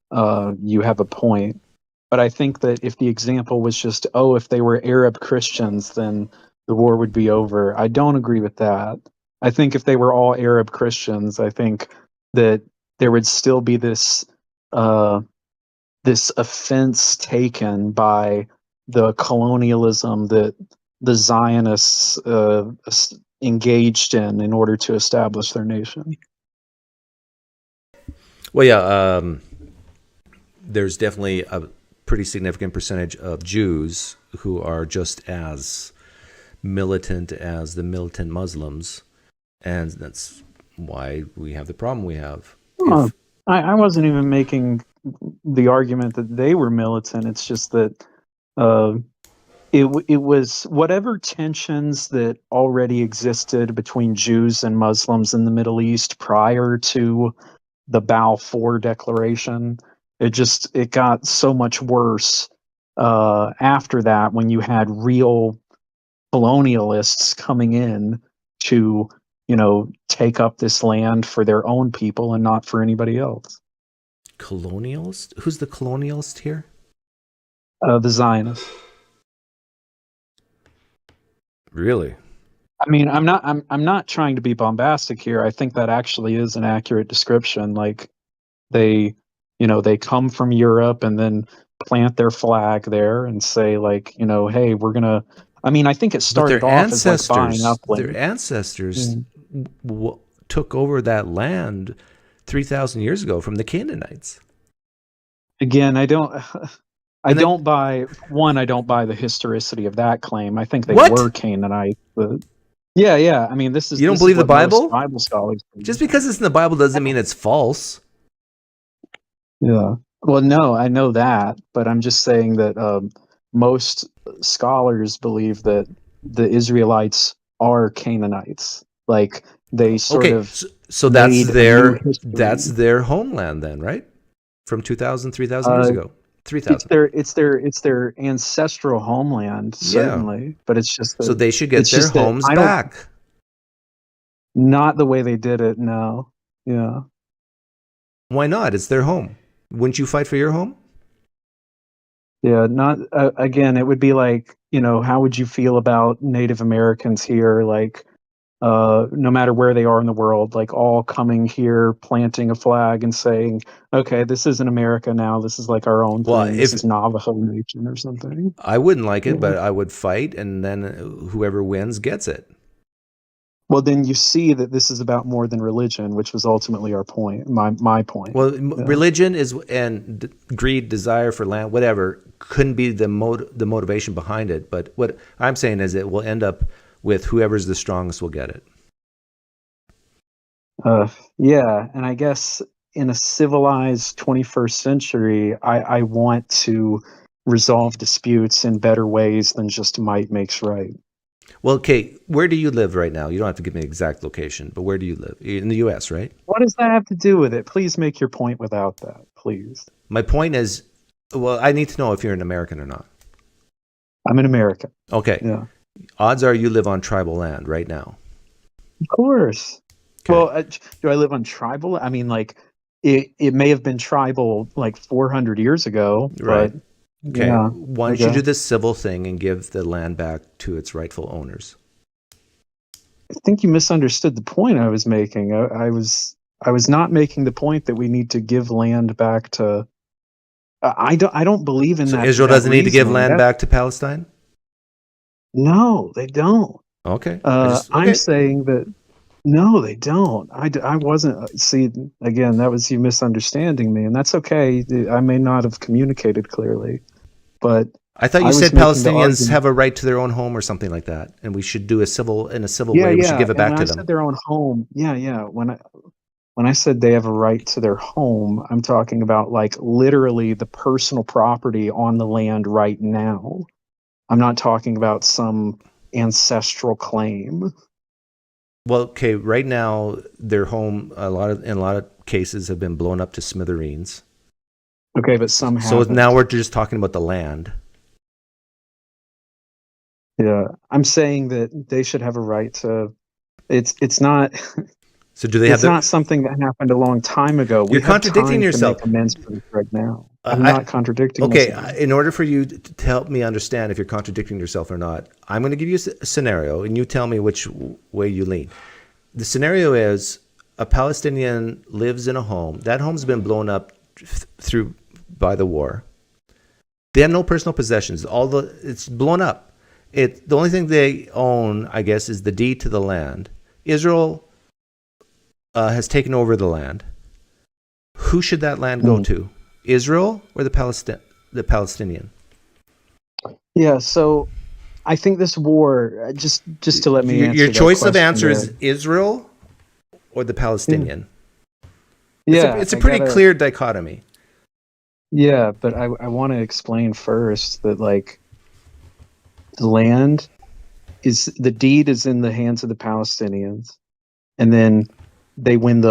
you have a point. But I think that if the example was just, oh, if they were Arab Christians, then the war would be over. I don't agree with that. I think if they were all Arab Christians, I think that there would still be uh, this offense taken by the colonialism that the Zionists engaged in order to establish their nation. Well, yeah, there's definitely a pretty significant percentage of Jews who are just as militant as the militant Muslims, and that's why we have the problem we have. Huh. If I wasn't even making the argument that they were militant. It's just that uh, it was whatever tensions that already existed between Jews and Muslims in the Middle East prior to the Balfour Declaration. It got so much worse after that when you had real colonialists coming in to take up this land for their own people and not for anybody else. colonialist, who's the colonialist here? The Zionists. Really? I mean, I'm not trying to be bombastic here. I think that actually is an accurate description. Like they, they come from Europe and then plant their flag there and say like, hey, we're gonna. I mean, I think it But started off as like buying up their land. ancestors Mm. took over that land 3,000 years ago from the Canaanites. Again, I don't. I And then don't buy one. I don't buy the historicity of that claim. I think they what? were Canaanites, but yeah, yeah. I mean, You don't this is believe the what most Bible? Bible scholars Just believe. because it's in the Bible doesn't mean it's false. Yeah. Well, no, I know that, but I'm just saying that most scholars believe that the Israelites are Canaanites. Like they sort Okay, of so made a new history. that's their homeland then, right? From 2,000, 3,000 years Uh, ago. 3,000. it's their ancestral homeland, Yeah. certainly. But So they should get it's their just that homes I don't back. not the way they did it. No. Yeah. Why not? It's their home. Wouldn't you fight for your home? Yeah, not again, it would be like, how would you feel about Native Americans here, like no matter where they are in the world, like all coming here, planting a flag and saying, "Okay, this isn't America now. This is like our own Well, thing. This if is Navajo Nation or something." I wouldn't like it, Yeah. but I would fight, and then whoever wins gets it. Well, then you see that this is about more than religion, which was ultimately our point, my point. Well, Yeah. religion is and greed, desire for land, whatever, couldn't be the motivation behind it. But what I'm saying is, it will end up with whoever's the strongest will get it. Uh, yeah, and I guess in a civilized 21st century, I want to resolve disputes in better ways than just might makes right. Well, okay, where do you live right now? You don't have to give me an exact location, but where do you live? In the U.S., right? What does that have to do with it? Please make your point without that, please. My point is, well, I need to know if you're an American or not. I'm in America. Okay, Yeah, odds are you live on tribal land right now. of course. Okay, Well, do I live on tribal? I mean, like it may have been tribal like 400 years ago, right. but Okay, yeah, why I don't you guess. do this civil thing and give the land back to its rightful owners? I think you misunderstood the point I was making. I was not making the point that we need to give land back to I don't believe in So that. Israel that doesn't need to give reasoning. land back to Palestine? No, they don't. Okay. I'm saying that no, they don't. I wasn't. See, again, that was you misunderstanding me, and that's okay. I may not have communicated clearly, but I thought you I was said making the Palestinians argument. have a right to their own home or something like that, and we should do in a civil Yeah, way. We should yeah. give it And back when to I them. said their own home, yeah, yeah. When I said they have a right to their home, I'm talking about like literally the personal property on the land right now. I'm not talking about some ancestral claim. Well, okay, right now their home in a lot of cases have been blown up to smithereens. Okay, but some So now haven't. we're just talking about the land. Yeah, I'm saying that they should have a right to. It's not So do they have it's the? not something that happened a long time ago. You're We have contradicting time to make yourself. amends for this right now. I'm I not contradicting Okay. myself. In order for you to help me understand if you're contradicting yourself or not, I'm going to give you a scenario, and you tell me which way you lean. The scenario is a Palestinian lives in a home. That home's been blown up through by the war. They have no personal possessions. It's blown up. The only thing they own, I guess, is the deed to the land. Israel has taken over the land. Who should that land go Mm. to? Israel or the Palestinian? Yeah, so I think this war, just to let me Your answer that choice of question answer there. is Israel or the Palestinian. Yeah, It's a I pretty gotta. clear dichotomy. Yeah, but I want to explain first that like the land the deed is in the hands of the Palestinians, and then they win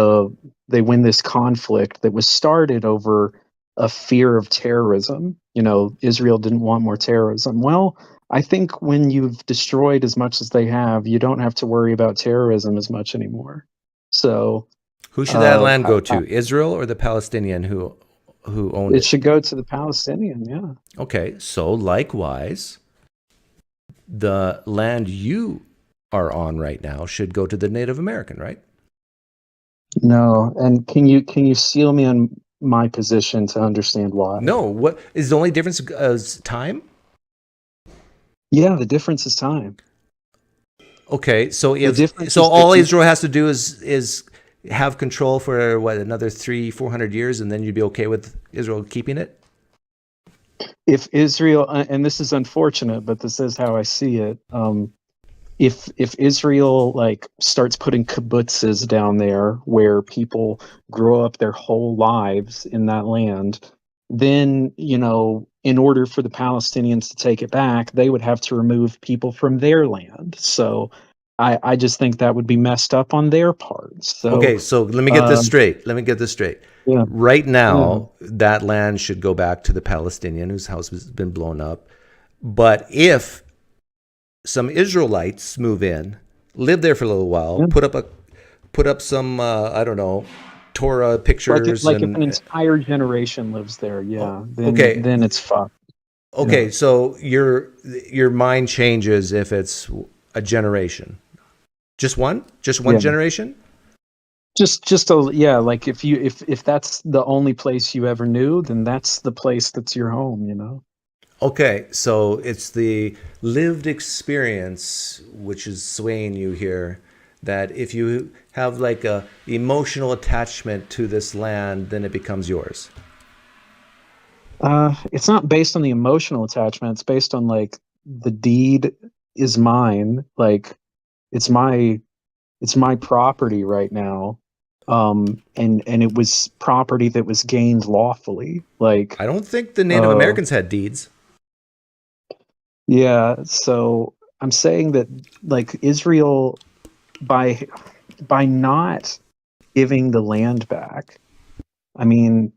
this conflict that was started over a fear of terrorism. You know, Israel didn't want more terrorism. Well, I think when you've destroyed as much as they have, you don't have to worry about terrorism as much anymore. So Who should that land go I, to? Israel or the Palestinian who owned it it? should go to the Palestinian. Yeah. Okay, so likewise, the land you are on right now should go to the Native American, right? No, and can you seal me on my position to understand why? No, what is the only difference is time? Yeah, the difference is time. Okay, so The difference so is that all Israel has to do is have control for what, another 300-400 years, and then you'd be okay with Israel keeping it? if Israel, and this is unfortunate, but this is how I see it. If Israel like starts putting kibbutzes down there where people grow up their whole lives in that land, then in order for the Palestinians to take it back, they would have to remove people from their land. So I just think that would be messed up on their part. So Okay, so let me get this uh, straight. Let me get this straight. yeah, Right yeah. now, that land should go back to the Palestinian whose house has been blown up. But if some Israelites move in, live there for a little while, Yeah. put up some I don't know, Torah pictures Like if an and entire generation lives there, yeah, okay, then it's fucked. Yeah. okay. So your mind changes if it's a generation. Just one Yeah. generation. Yeah, like if that's the only place you ever knew, then that's the place that's your home. Okay, so it's the lived experience which is swaying you here. That if you have like a emotional attachment to this land, then it becomes yours. It's not based on the emotional attachment. It's based on like the deed is mine. Like it's my it's my property right now. And it was property that was gained lawfully. Like I don't think the Native uh Americans had deeds. yeah, so I'm saying that like Israel by not giving the land back, I mean,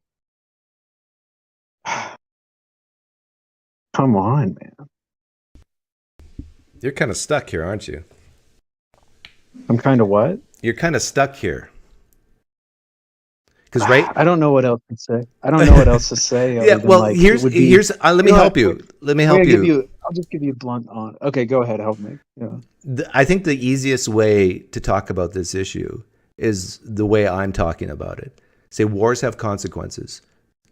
come on, man. You're kind of stuck here, aren't you? I'm kind of what? You're kind of stuck here. Because right. I don't know what else to say. I don't know what else to say Yeah. other than Well, like it would be. let me You know what? help you. Let me Wait, help you. I'll just give you a blunt on. Okay, go ahead, help me. Yeah. I think the easiest way to talk about this issue is the way I'm talking about it. Say wars have consequences.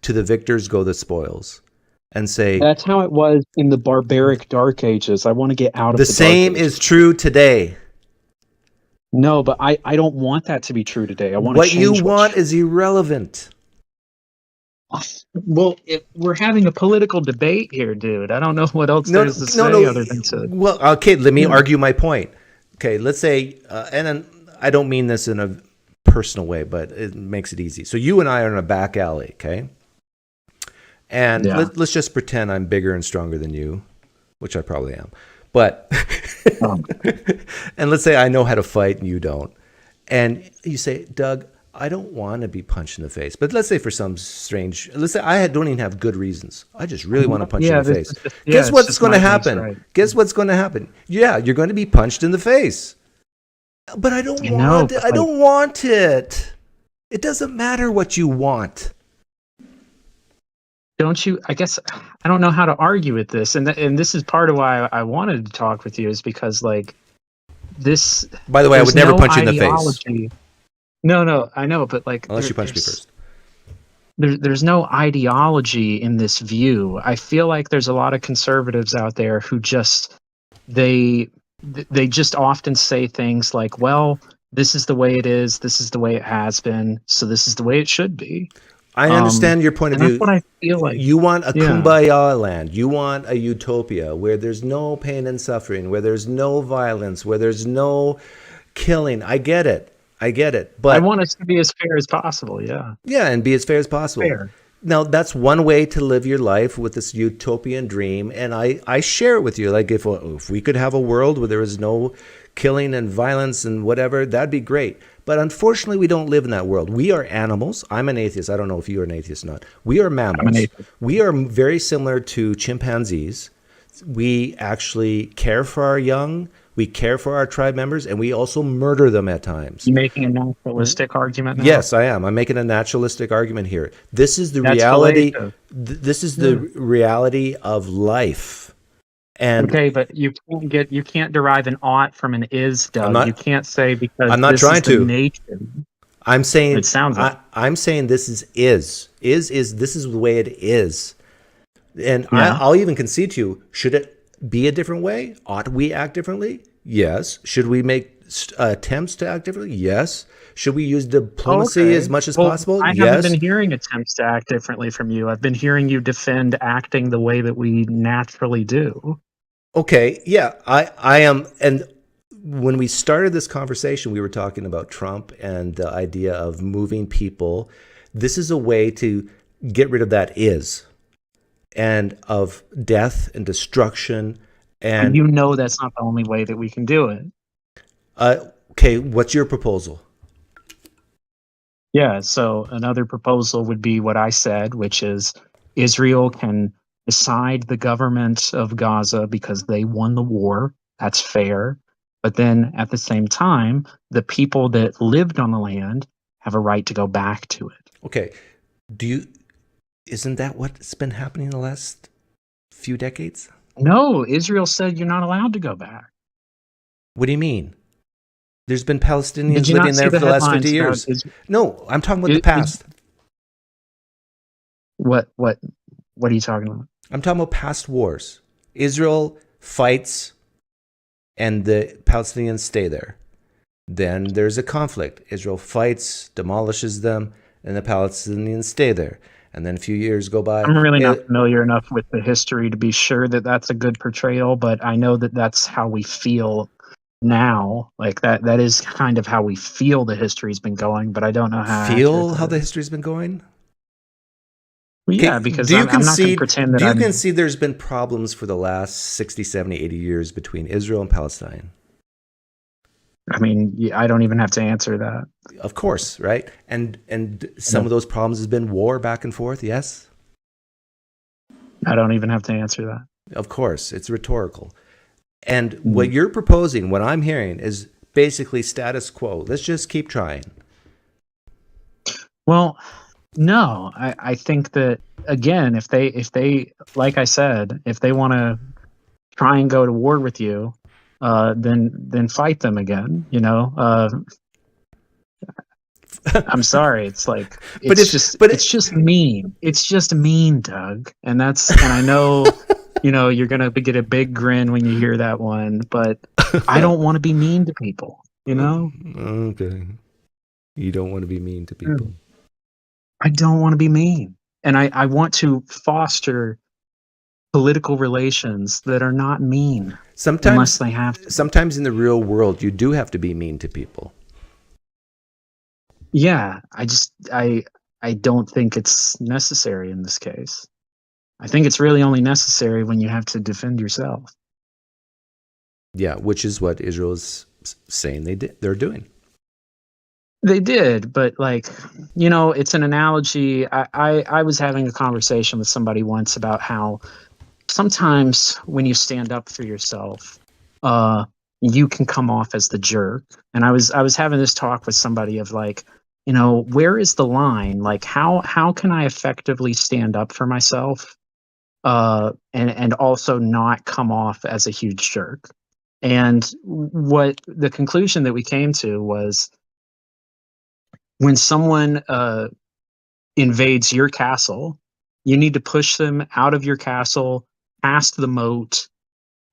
to the victors go the spoils, and say That's how it was in the barbaric Dark Ages. I want to get out of the the same Dark Ages. is true today. No, but I don't want that to be true today. I want to What you change want is irrelevant. Well, if we're having a political debate here, dude. I don't know what else No, there's to no, say no. other than to. Well, okay, let me argue my point. Okay, let's say, and then I don't mean this in a personal way, but it makes it easy. So you and I are in a back alley, okay? And let's just pretend I'm bigger and stronger than you, which I probably am. But, and let's say I know how to fight and you don't. And you say, Doug, I don't want to be punched in the face. But let's say for some strange, let's say I don't even have good reasons. I just really want to punch you in the face. Guess what's going to happen? Right. Guess what's going to happen? Yeah, you're going to be punched in the face. But I don't want it. I don't want it. It doesn't matter what you want. Don't you? I guess I don't know how to argue with this, and this is part of why I wanted to talk with you, is because like this. By the way, I would never punch you in the face. No, I know, but like unless you punch me first. There's no ideology in this view. I feel like there's a lot of conservatives out there who just they just often say things like, well, this is the way it is, this is the way it has been, so this is the way it should be. I understand your point of view. That's what I feel like. You want a kumbaya land. You want a utopia where there's no pain and suffering, where there's no violence, where there's no killing. I get it. But I want us to be as fair as possible, yeah. Yeah, and be as fair as possible. Fair. Now, that's one way to live your life with this utopian dream, and I share it with you. Like, if we could have a world where there was no killing and violence and whatever, that'd be great. But unfortunately, we don't live in that world. We are animals. I'm an atheist. I don't know if you're an atheist or not. We are mammals. I'm an atheist. We are very similar to chimpanzees. We actually care for our young. We care for our tribe members, and we also murder them at times. You making a naturalistic argument now? Yes, I am. I'm making a naturalistic argument here. This is the reality. This is the reality of life. And okay, but you can't derive an ought from an is, Doug. You can't say because I'm not trying to. Nature. I'm saying it sounds like I'm saying this is this is the way it is, and I'll even concede to you. Should it be a different way? Ought we act differently? Yes. Should we make attempts to act differently? Yes. Should we use diplomacy as much as possible? I haven't been hearing attempts to act differently from you. I've been hearing you defend acting the way that we naturally do. Okay. Yeah, I am. And when we started this conversation, we were talking about Trump and the idea of moving people. This is a way to get rid of that is. And of death and destruction, and you know that's not the only way that we can do it. Okay, what's your proposal? Yeah, so another proposal would be what I said, which is Israel can decide the government of Gaza because they won the war. That's fair. But then at the same time, the people that lived on the land have a right to go back to it. Okay, isn't that what's been happening in the last few decades? No, Israel said you're not allowed to go back. What do you mean? There's been Palestinians living there for the last 50 years. No, I'm talking about the past. What are you talking about? I'm talking about past wars. Israel fights and the Palestinians stay there. Then there's a conflict. Israel fights, demolishes them, and the Palestinians stay there. And then a few years go by. I'm really not familiar enough with the history to be sure that that's a good portrayal, but I know that that's how we feel now. Like that is kind of how we feel the history's been going, but I don't know how. Feel how the history's been going? Well, yeah, because I'm not going to pretend that Do you concede there's been problems for the last 60, 70, 80 years between Israel and Palestine? I mean, I don't even have to answer that. Of course, right? And some of those problems has been war back and forth, yes? I don't even have to answer that. Of course, it's rhetorical. And what you're proposing, what I'm hearing, is basically status quo. Let's just keep trying. Well, no, I think that, again, if they, like I said, if they want to try and go to war with you, then fight them again, I'm sorry. It's like But it's if just but it's just mean. It's just mean, Doug. And I know, you're gonna get a big grin when you hear that one, but I don't want to be mean to people, Okay. You don't want to be mean to Mm. people. I don't want to be mean. And I want to foster political relations that are not mean unless Sometimes they have to. sometimes in the real world you do have to be mean to people. Yeah, I don't think it's necessary in this case. I think it's really only necessary when you have to defend yourself. Yeah, which is what Israel is saying they're doing. They did, but it's an analogy. I was having a conversation with somebody once about how sometimes when you stand up for yourself, you can come off as the jerk. And I was having this talk with somebody of where is the line? Like how can I effectively stand up for myself, and also not come off as a huge jerk? And what the conclusion that we came to was when someone invades your castle, you need to push them out of your castle, past the moat,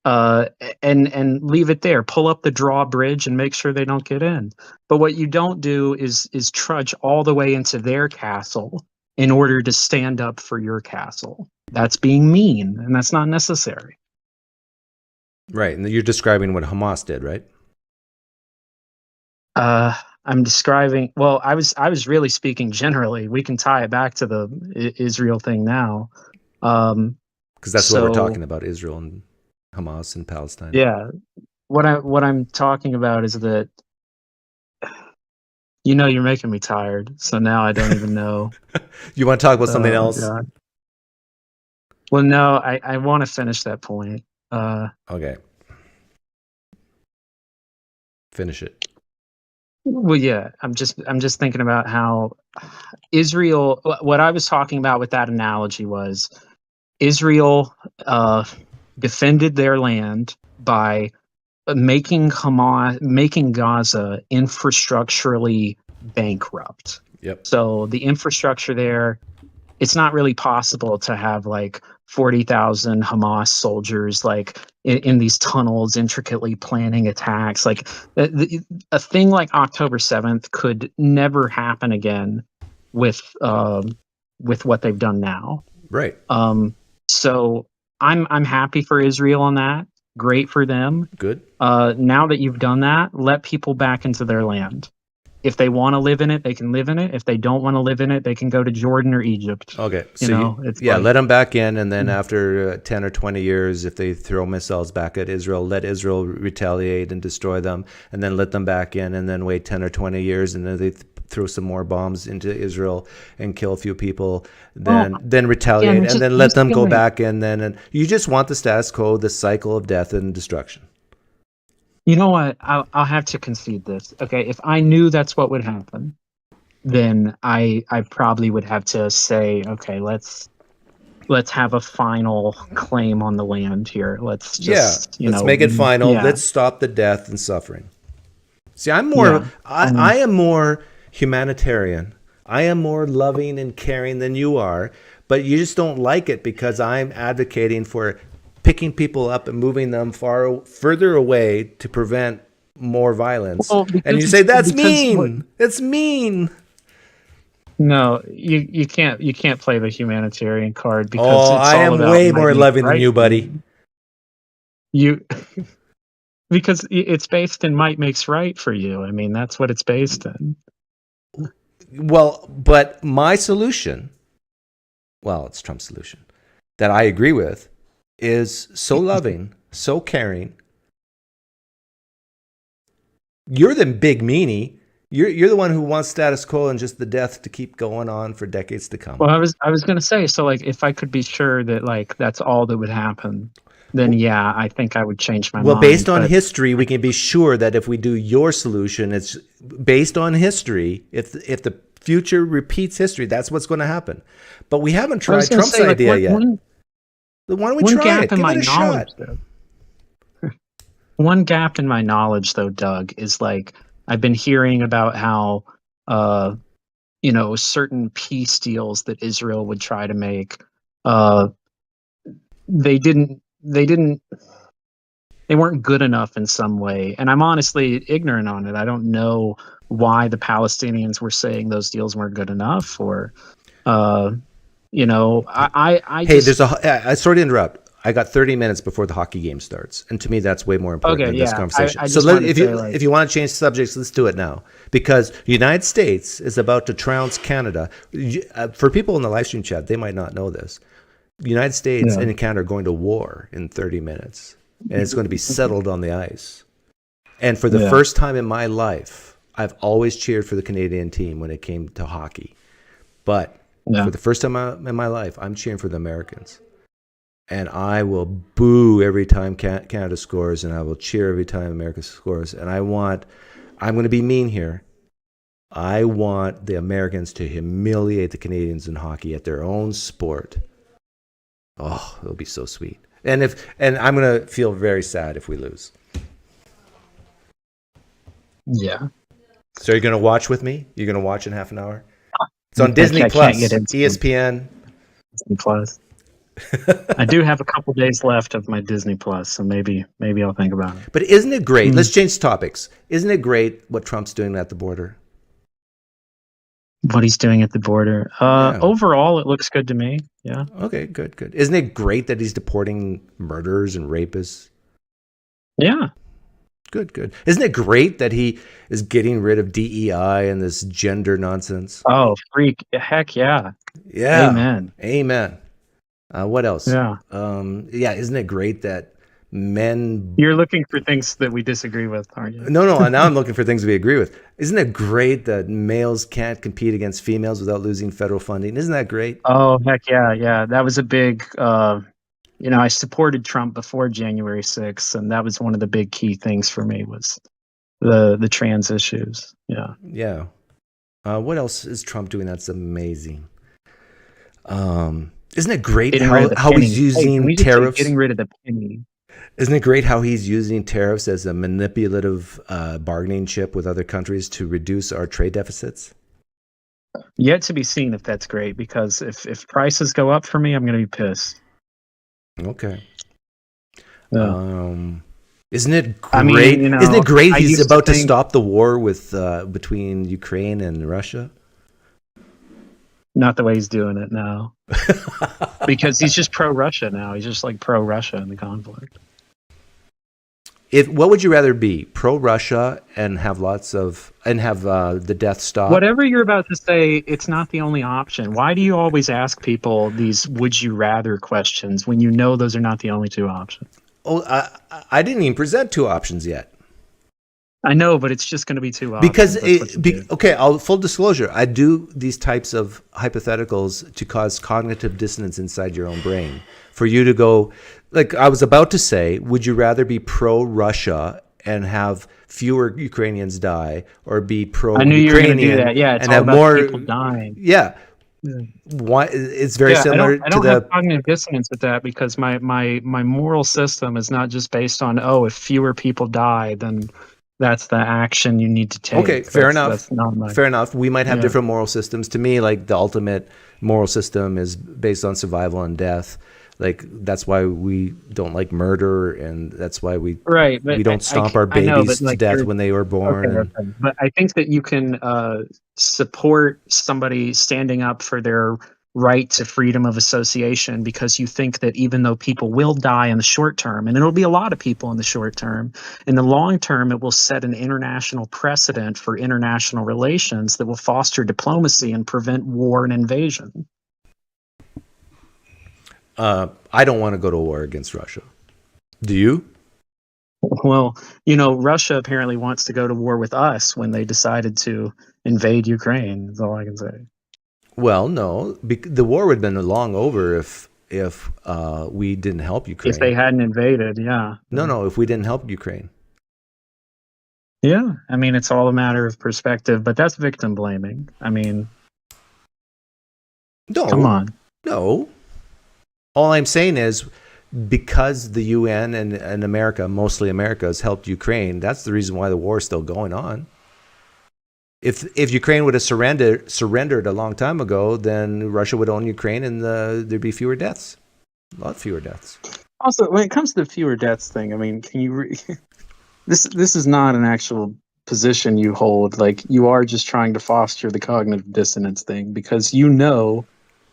and leave it there. Pull up the drawbridge and make sure they don't get in. But what you don't do is trudge all the way into their castle in order to stand up for your castle. That's being mean, and that's not necessary. Right, and you're describing what Hamas did, right? I'm describing. Well, I was really speaking generally. We can tie it back to the Israel thing now, Because that's what we're talking about: Israel and Hamas and Palestine. Yeah, what I'm talking about is that you're making me tired. So now I don't even know. You want to talk about something else? God. Well, no, I want to finish that point. Okay, finish it. Well, yeah, I'm just thinking about how Israel. What I was talking about with that analogy was Israel defended their land by making Gaza infrastructurally bankrupt. Yep. So the infrastructure there, it's not really possible to have 40,000 Hamas soldiers in these tunnels intricately planning attacks. A thing like October 7th could never happen again with what they've done now. Right. So I'm happy for Israel on that. Great for them. Good. Now that you've done that, let people back into their land. If they want to live in it, they can live in it. If they don't want to live in it, they can go to Jordan or Egypt. Okay. So let them back in, and then after 10 or 20 years, if they throw missiles back at Israel, let Israel retaliate and destroy them, and then let them back in, and then wait 10 or 20 years, and then they throw some more bombs into Israel and kill a few people, then retaliate, and then let them go back in. And you just want the status quo, the cycle of death and destruction. You know what? I'll have to concede this. Okay, if I knew that's what would happen, then I probably would have to say, okay, let's have a final claim on the land here. Let's make it final. Yeah. Let's stop the death and suffering. See, I'm more. I am more humanitarian. I am more loving and caring than you are, but you just don't like it because I'm advocating for picking people up and moving them further away to prevent more violence. And you say that's mean. It's mean. No, you can't play the humanitarian card because I am way more loving than you, buddy. Because it's based in might makes right for you. I mean, that's what it's based in. Well, but my solution, it's Trump's solution that I agree with, is so loving, so caring. You're the big meanie. You're the one who wants status quo and just the death to keep going on for decades to come. Well, I was going to say, so if I could be sure that that's all that would happen, then yeah, I think I would change my mind. Well, based on history, we can be sure that if we do your solution, it's based on history. If the future repeats history, that's what's going to happen. But we haven't tried Trump's idea yet. Why don't we try it? Give it a shot. One gap in my knowledge, though, Doug, is I've been hearing about how certain peace deals that Israel would try to make. They weren't good enough in some way. And I'm honestly ignorant on it. I don't know why the Palestinians were saying those deals weren't good enough, or, I Hey, just, sorry to interrupt. I got 30 minutes before the hockey game starts, and to me, that's way more important okay, than this yeah, conversation. I So just wanted if to say, like, you want to change subjects, let's do it now, because the United States is about to trounce Canada. For people in the live stream chat, they might not know this. The United States yeah. and Canada are going to war in 30 minutes, and it's going to be settled on the ice. And for the Yeah. first time in my life, I've always cheered for the Canadian team when it came to hockey. But Yeah. for the first time in my life, I'm cheering for the Americans. And I will boo every time Canada scores, and I will cheer every time America scores. And I'm going to be mean here. I want the Americans to humiliate the Canadians in hockey at their own sport. Oh, it'll be so sweet. And I'm going to feel very sad if we lose. Yeah. So you're going to watch with me? You're going to watch in half an hour? It's on I Disney can't Plus, get into ESPN. Disney Plus. I do have a couple days left of my Disney Plus, so maybe I'll think about it. But isn't it great? Let's change topics. Isn't it great what Trump's doing at the border? What he's doing at the border. Overall, it looks good to me. Yeah. Okay, good. Isn't it great that he's deporting murderers and rapists? Yeah. Good. Isn't it great that he is getting rid of DEI and this gender nonsense? Oh, freak. Heck yeah. Yeah. Amen. What else? Yeah. Isn't it great that men... You're looking for things that we disagree with, aren't you? No. Now I'm looking for things we agree with. Isn't it great that males can't compete against females without losing federal funding? Isn't that great? Oh, heck yeah. Yeah. That was a big... I supported Trump before January 6th, and that was one of the big key things for me was the trans issues. Yeah. Yeah. What else is Trump doing that's amazing? Isn't it great how he's using tariffs? Getting rid of the penny. Isn't it great how he's using tariffs as a manipulative bargaining chip with other countries to reduce our trade deficits? Yet to be seen if that's great, because if prices go up for me, I'm going to be pissed. Okay. Yeah. Isn't it great? Isn't it great he's about to stop the war with between Ukraine and Russia? Not the way he's doing it now. Because he's just pro-Russia now. He's just like pro-Russia in the conflict. What would you rather be? Pro-Russia and have the death stop? Whatever you're about to say, it's not the only option. Why do you always ask people these would you rather questions when you know those are not the only two options? Oh, I didn't even present two options yet. I know, but it's just going to be two options. Because full disclosure, I do these types of hypotheticals to cause cognitive dissonance inside your own brain. For you to go, like I was about to say, would you rather be pro-Russia and have fewer Ukrainians die, or be pro-Ukrainian? I knew you were going to do that. Yeah, it's and all have about more people dying. Yeah. Why? It's very similar I don't have cognitive dissonance with that, because my moral system is not just based on if fewer people die, then that's the action you need to take. Okay, fair enough. That's fair enough. We might have different moral systems. To me, like the ultimate moral system is based on survival and death. Like that's why we don't like murder, and that's why we don't stomp our babies to death when they were born. Okay. But I think that you can support somebody standing up for their right to freedom of association, because you think that even though people will die in the short term, and it'll be a lot of people in the short term, in the long term it will set an international precedent for international relations that will foster diplomacy and prevent war and invasion. I don't want to go to war against Russia. Do you? Well, Russia apparently wants to go to war with us when they decided to invade Ukraine. That's all I can say. Well, no, the war would have been long over if we didn't help Ukraine. If they hadn't invaded, yeah. No, if we didn't help Ukraine. Yeah, I mean, it's all a matter of perspective, but that's victim blaming. I mean, no, come on. No. All I'm saying is, because the UN and America, mostly America, has helped Ukraine, that's the reason why the war is still going on. If Ukraine would have surrendered a long time ago, then Russia would own Ukraine, and there'd be fewer deaths, a lot fewer deaths. Also, when it comes to the fewer deaths thing, I mean, can you? This is not an actual position you hold. Like, you are just trying to foster the cognitive dissonance thing because you know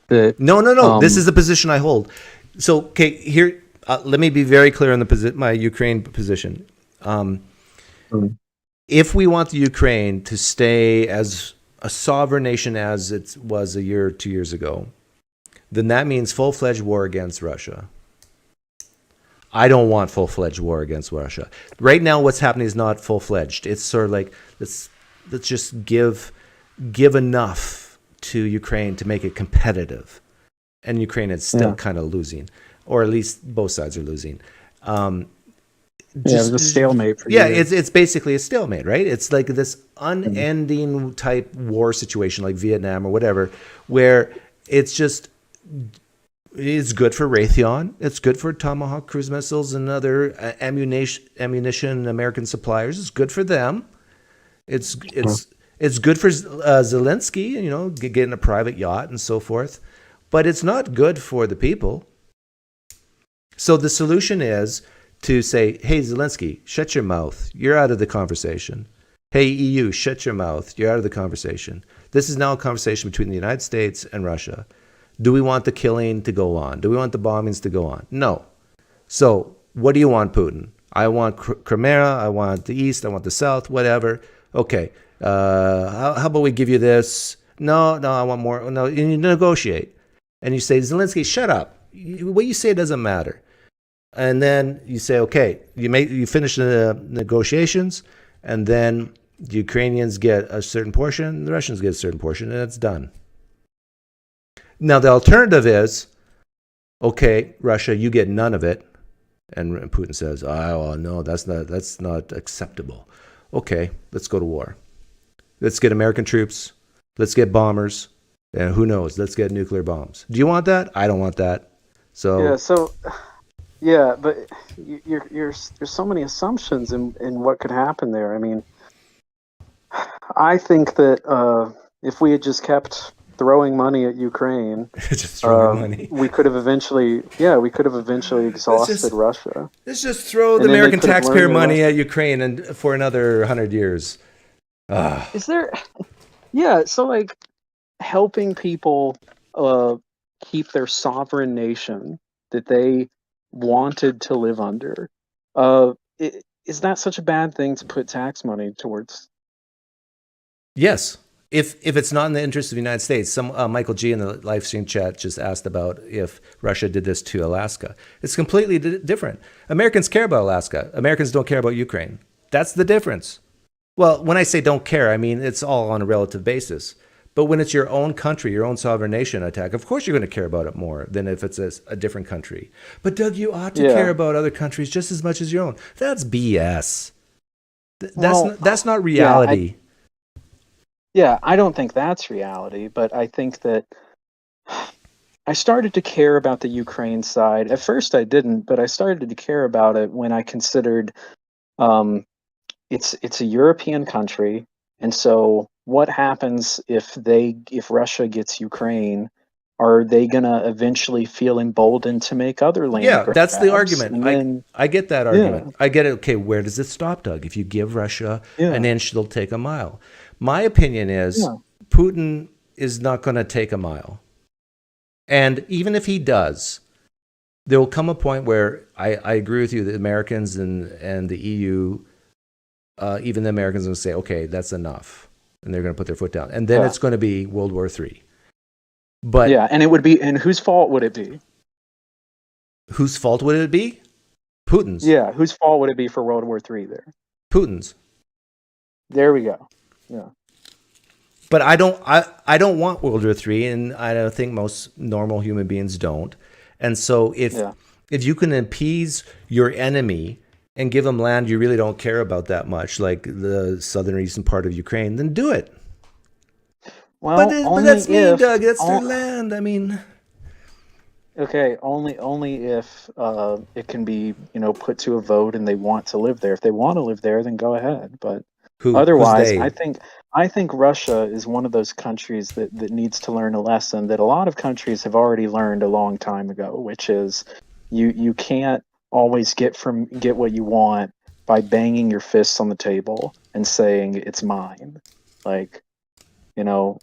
that. No. This is the position I hold. So, okay, here, let me be very clear on my Ukraine position. If we want the Ukraine to stay as a sovereign nation as it was a year or 2 years ago, then that means full-fledged war against Russia. I don't want full-fledged war against Russia. Right now, what's happening is not full-fledged. It's sort of like, let's just give enough to Ukraine to make it competitive. And Ukraine is still kind of losing, or at least both sides are losing. It was a stalemate for years. It's basically a stalemate, right? It's like this unending type war situation like Vietnam or whatever, where it's good for Raytheon, it's good for Tomahawk cruise missiles and other ammunition American suppliers. It's good for them. It's good for Zelensky, getting a private yacht and so forth, but it's not good for the people. So the solution is to say, hey, Zelensky, shut your mouth. You're out of the conversation. Hey, EU, shut your mouth. You're out of the conversation. This is now a conversation between the United States and Russia. Do we want the killing to go on? Do we want the bombings to go on? No. So what do you want, Putin? I want Crimea. I want the East. I want the South, whatever. Okay. How about we give you this? No, I want more. No, and you negotiate. And you say, Zelensky, shut up. What you say doesn't matter. And then you say, okay, you finish the negotiations, and then the Ukrainians get a certain portion, the Russians get a certain portion, and it's done. Now the alternative is, okay, Russia, you get none of it, and Putin says, oh no, that's not acceptable. Okay, let's go to war. Let's get American troops. Let's get bombers, and who knows? Let's get nuclear bombs. Do you want that? I don't want that. Yeah, but there's so many assumptions in what could happen there. I mean, I think that if we had just kept throwing money at Ukraine, we could have eventually exhausted Russia. Let's just throw the American taxpayer money at Ukraine and for another 100 years. Is there? Yeah, so like helping people keep their sovereign nation that they wanted to live under. Is that such a bad thing to put tax money towards? Yes. If it's not in the interest of the United States. Some Michael G in the live stream chat just asked about if Russia did this to Alaska. It's completely different. Americans care about Alaska. Americans don't care about Ukraine. That's the difference. Well, when I say don't care, I mean it's all on a relative basis. But when it's your own country, your own sovereign nation attack, of course you're going to care about it more than if it's a different country. But Doug, you ought to care about other countries just as much as your own. That's BS. That's not reality. I don't think that's reality, but I think that I started to care about the Ukraine side. At first I didn't, but I started to care about it when I considered it's a European country, and so what happens if Russia gets Ukraine? Are they gonna eventually feel emboldened to make other land grabs? That's the argument. I get that argument. I get it. Okay, where does it stop, Doug? If you give Russia an inch, they'll take a mile. My opinion is Putin is not going to take a mile. And even if he does, there will come a point where I agree with you, the Americans and the EU, even the Americans will say, okay, that's enough. And they're going to put their foot down. And then it's going to be World War III. But and it would be, and whose fault would it be? Whose fault would it be? Putin's. Yeah, whose fault would it be for World War III there? Putin's. There we go. Yeah. But I don't want World War III, and I don't think most normal human beings don't. And so if you can appease your enemy and give them land you really don't care about that much, like the southern eastern part of Ukraine, then do it. Well, but that's me, Doug. That's their land. I mean, okay, only if it can be put to a vote and they want to live there. If they want to live there, then go ahead. But Who's Otherwise, they? I think Russia is one of those countries that needs to learn a lesson that a lot of countries have already learned a long time ago, which is you can't always get what you want by banging your fists on the table and saying it's mine. Like, you know,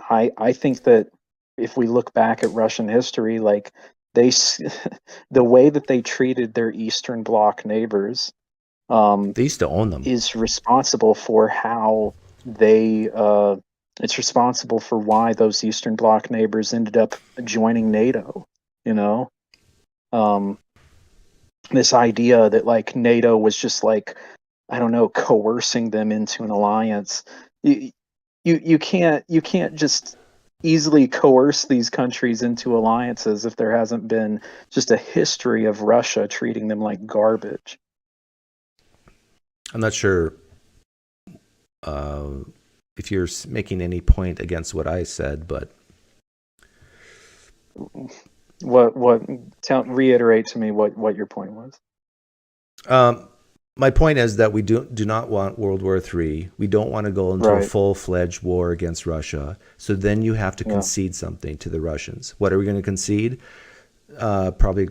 I think that if we look back at Russian history, like the way that they treated their Eastern Bloc neighbors, They used to own them. is responsible for how they it's responsible for why those Eastern Bloc neighbors ended up joining NATO. You know, um, this idea that like NATO was just like, I don't know, coercing them into an alliance. You you can't just easily coerce these countries into alliances if there hasn't been just a history of Russia treating them like garbage. I'm not sure if you're making any point against what I said, but What reiterate to me what your point was. my point is that we do not want World War III. We don't want to go into a Right. full-fledged war against Russia. So then you have to Yeah. concede something to the Russians. What are we going to concede? Probably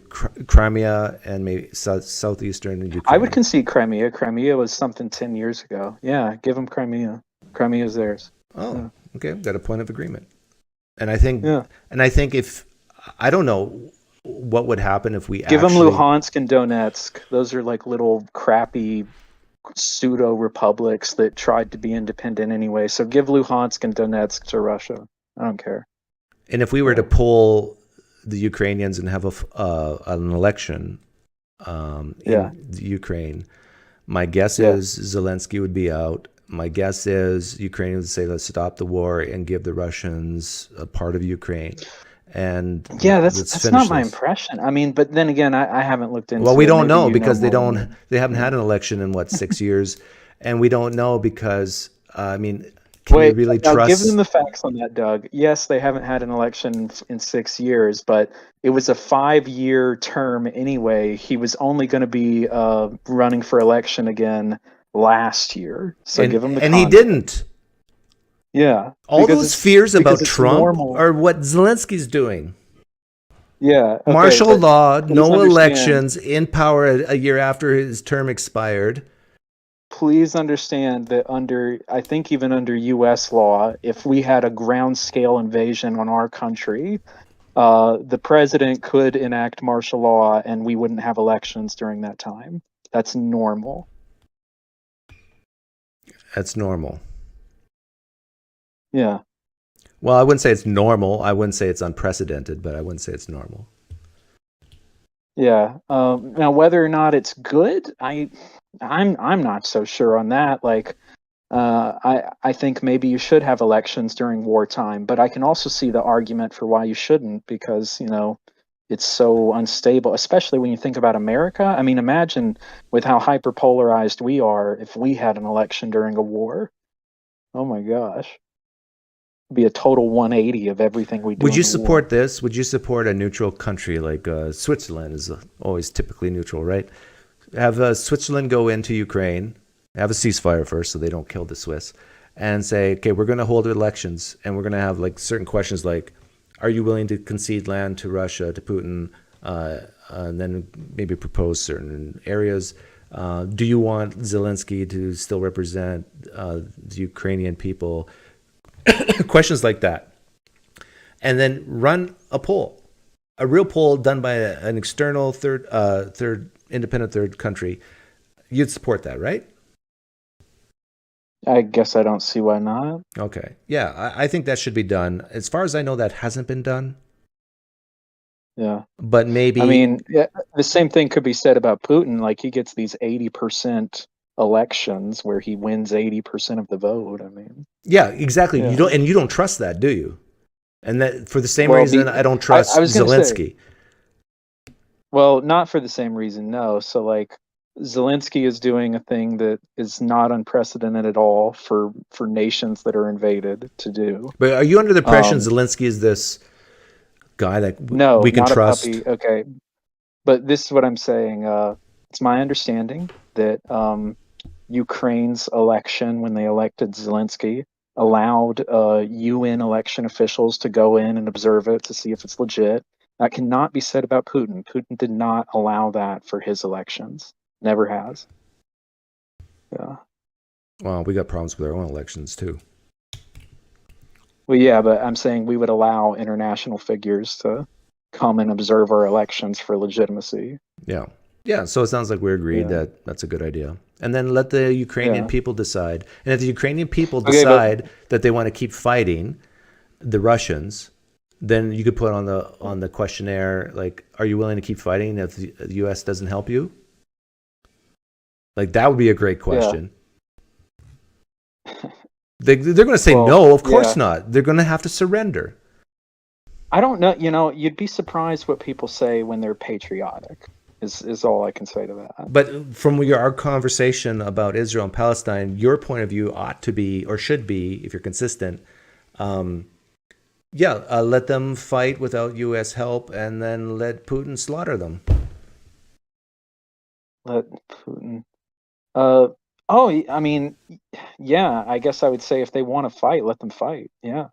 Crimea and maybe southeastern Ukraine. I would concede Crimea. Crimea was something 10 years ago. Yeah, give them Crimea. Crimea's theirs. Oh, Yeah. okay. Got a point of agreement. And Yeah. I think if I don't know what would happen if we Give them actually Luhansk and Donetsk. Those are like little crappy pseudo republics that tried to be independent anyway. So give Luhansk and Donetsk to Russia. I don't care. and if we were to pull the Ukrainians and have an election Yeah. in the Ukraine, my guess Yeah. is Zelensky would be out. My guess is Ukraine would say, let's stop the war and give the Russians a part of Ukraine. And Yeah, let's that's finish not my this. impression. I mean, but then again, I haven't looked into Well, we it. don't Maybe know you because more than me. they haven't had an election in what 6 years, and we don't know because I mean, can Wait, you really now give them trust? the facts on that, Doug. Yes, they haven't had an election in 6 years, but it was a 5-year term anyway. He was only going to be running for election again last year. So give him the And he context. didn't. Yeah, All those fears about it's Trump normal. are what Zelensky's doing. Yeah, okay, Martial but law, please no understand. elections, in power a year after his term expired. Please understand that I think even under U.S. law, if we had a ground scale invasion on our country, the president could enact martial law and we wouldn't have elections during that time. That's normal. That's normal. Yeah. Well, I wouldn't say it's normal. I wouldn't say it's unprecedented, but I wouldn't say it's normal. Yeah. Now, whether or not it's good, I'm not so sure on that. Like, I think maybe you should have elections during wartime, but I can also see the argument for why you shouldn't because it's so unstable, especially when you think about America. I mean, imagine with how hyperpolarized we are if we had an election during a war. Oh my gosh. It'd be a total 180 of everything we do. Would you in the war. support this? Would you support a neutral country like Switzerland is always typically neutral, right? Have Switzerland go into Ukraine, have a ceasefire first so they don't kill the Swiss, and say, okay, we're going to hold elections and we're going to have like certain questions like, are you willing to concede land to Russia, to Putin, and then maybe propose certain areas? Do you want Zelensky to still represent the Ukrainian people? Questions like that. And then run a poll, a real poll done by an external independent third country. You'd support that, right? I guess I don't see why not. Okay. Yeah, I think that should be done. As far as I know, that hasn't been done. Yeah. But maybe. I mean, the same thing could be said about Putin. Like he gets these 80% elections where he wins 80% of the vote. I mean. Yeah, exactly. Yeah. You don't trust that, do you? And that for the same Well, reason I don't trust I was gonna Zelensky. say, well, not for the same reason, no. So like Zelensky is doing a thing that is not unprecedented at all for nations that are invaded to do. But are you under the impression Zelensky is this guy that No, we can not trust? a puppy. Okay. But this is what I'm saying. It's my understanding that Ukraine's election when they elected Zelensky allowed UN election officials to go in and observe it to see if it's legit. That cannot be said about Putin. Putin did not allow that for his elections. Never has. Yeah. Well, we got problems with our own elections too. Well, yeah, but I'm saying we would allow international figures to come and observe our elections for legitimacy. Yeah. Yeah. So it sounds like we're agreed that that's a good idea. And then let the Ukrainian people decide. And if the Ukrainian people decide that they want to keep fighting the Russians, then you could put on the questionnaire, like, are you willing to keep fighting if the U.S. doesn't help you? Like, that would be a great question. They're going to say no, of course not. They're going to have to surrender. I don't know. You know, you'd be surprised what people say when they're patriotic. Is all I can say to that. But from our conversation about Israel and Palestine, your point of view ought to be, or should be, if you're consistent, let them fight without U.S. help, and then let Putin slaughter them. Let Putin. I mean, yeah. I guess I would say if they want to fight, let them fight. Yeah.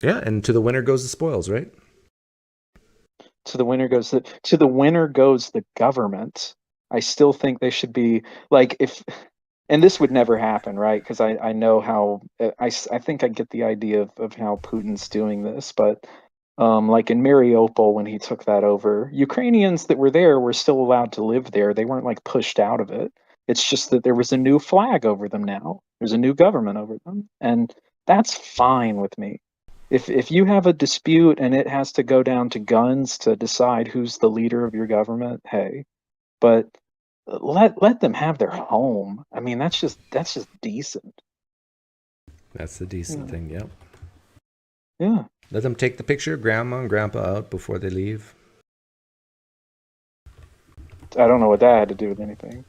Yeah, and to the winner goes the spoils, right? To the winner goes the government. I still think they should be like and this would never happen, right? Because I know how I think I get the idea of how Putin's doing this, but like in Mariupol when he took that over, Ukrainians that were there were still allowed to live there. They weren't like pushed out of it. It's just that there was a new flag over them now. There's a new government over them, and that's fine with me. If you have a dispute and it has to go down to guns to decide who's the leader of your government, hey, but let them have their home. I mean, that's just decent. That's the decent thing, yeah. Yeah. Let them take the picture of grandma and grandpa out before they leave. I don't know what that had to do with anything.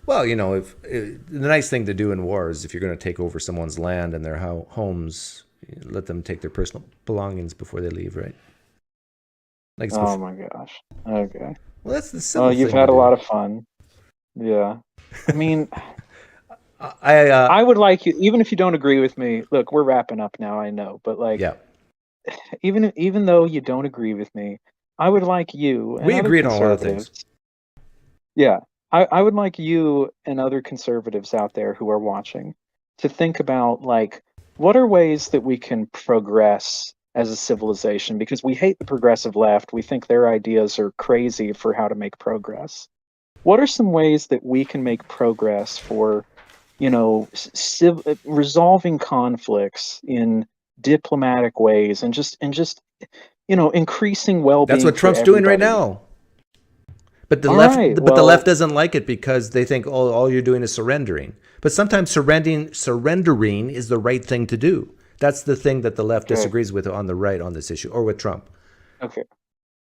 Well, you know, the nice thing to do in war is if you're going to take over someone's land and their homes, let them take their personal belongings before they leave, right? Like oh my gosh. Okay. Well, that's the simple thing. You've had a lot of fun. Yeah. I mean, I would like you, even if you don't agree with me. Look, we're wrapping up now, I know, but like, even though you don't agree with me, I would like you. And we agreed on a lot of things. Yeah, I would like you and other conservatives out there who are watching to think about like, what are ways that we can progress as a civilization? Because we hate the progressive left. We think their ideas are crazy for how to make progress. What are some ways that we can make progress for, you know, resolving conflicts in diplomatic ways and just you know, increasing well-being? That's what Trump's doing right now. But the left doesn't like it because they think all you're doing is surrendering. But sometimes surrendering is the right thing to do. That's the thing that the left disagrees with on the right on this issue, or with Trump.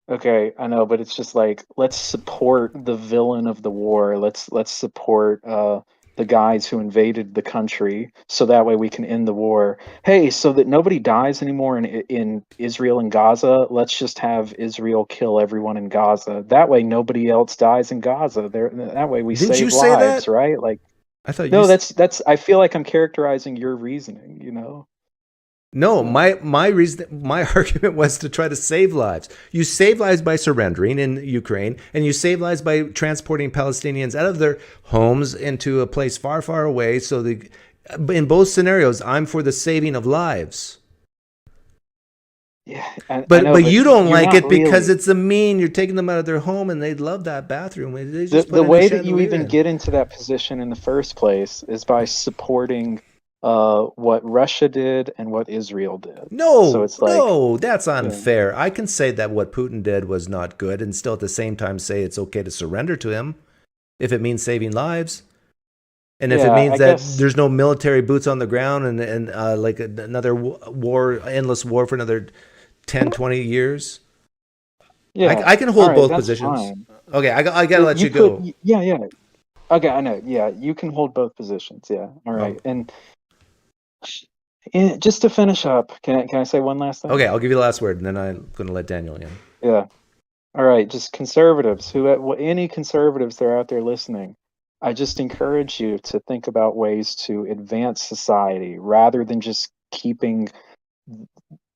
Okay, I know, but it's just like, let's support the villain of the war. Let's support the guys who invaded the country, so that way we can end the war. Hey, so that nobody dies anymore in Israel and Gaza, let's just have Israel kill everyone in Gaza. That way nobody else dies in Gaza. That way we save lives, right? Like, I thought that's I feel like I'm characterizing your reasoning, you know. No, my argument was to try to save lives. You save lives by surrendering in Ukraine, and you save lives by transporting Palestinians out of their homes into a place far, far away. So in both scenarios, I'm for the saving of lives. Yeah, but you don't like it because it's you're taking them out of their home and they love that bathroom. The way that you even get into that position in the first place is by supporting what Russia did and what Israel did. No, that's unfair. Yeah. I can say that what Putin did was not good and still at the same time say it's okay to surrender to him if it means saving lives. And if it means there's no military boots on the ground and like another endless war for another 10, 20 years. Yeah, I can hold both positions. Fine. Okay, I got to let you go. Yeah. Okay, I know. Yeah, you can hold both positions. Yeah. All right. And just to finish up, can I say one last thing? Okay, I'll give you the last word, and then I'm going to let Daniel in. Yeah. All right, just conservatives, any conservatives that are out there listening, I just encourage you to think about ways to advance society rather than just keeping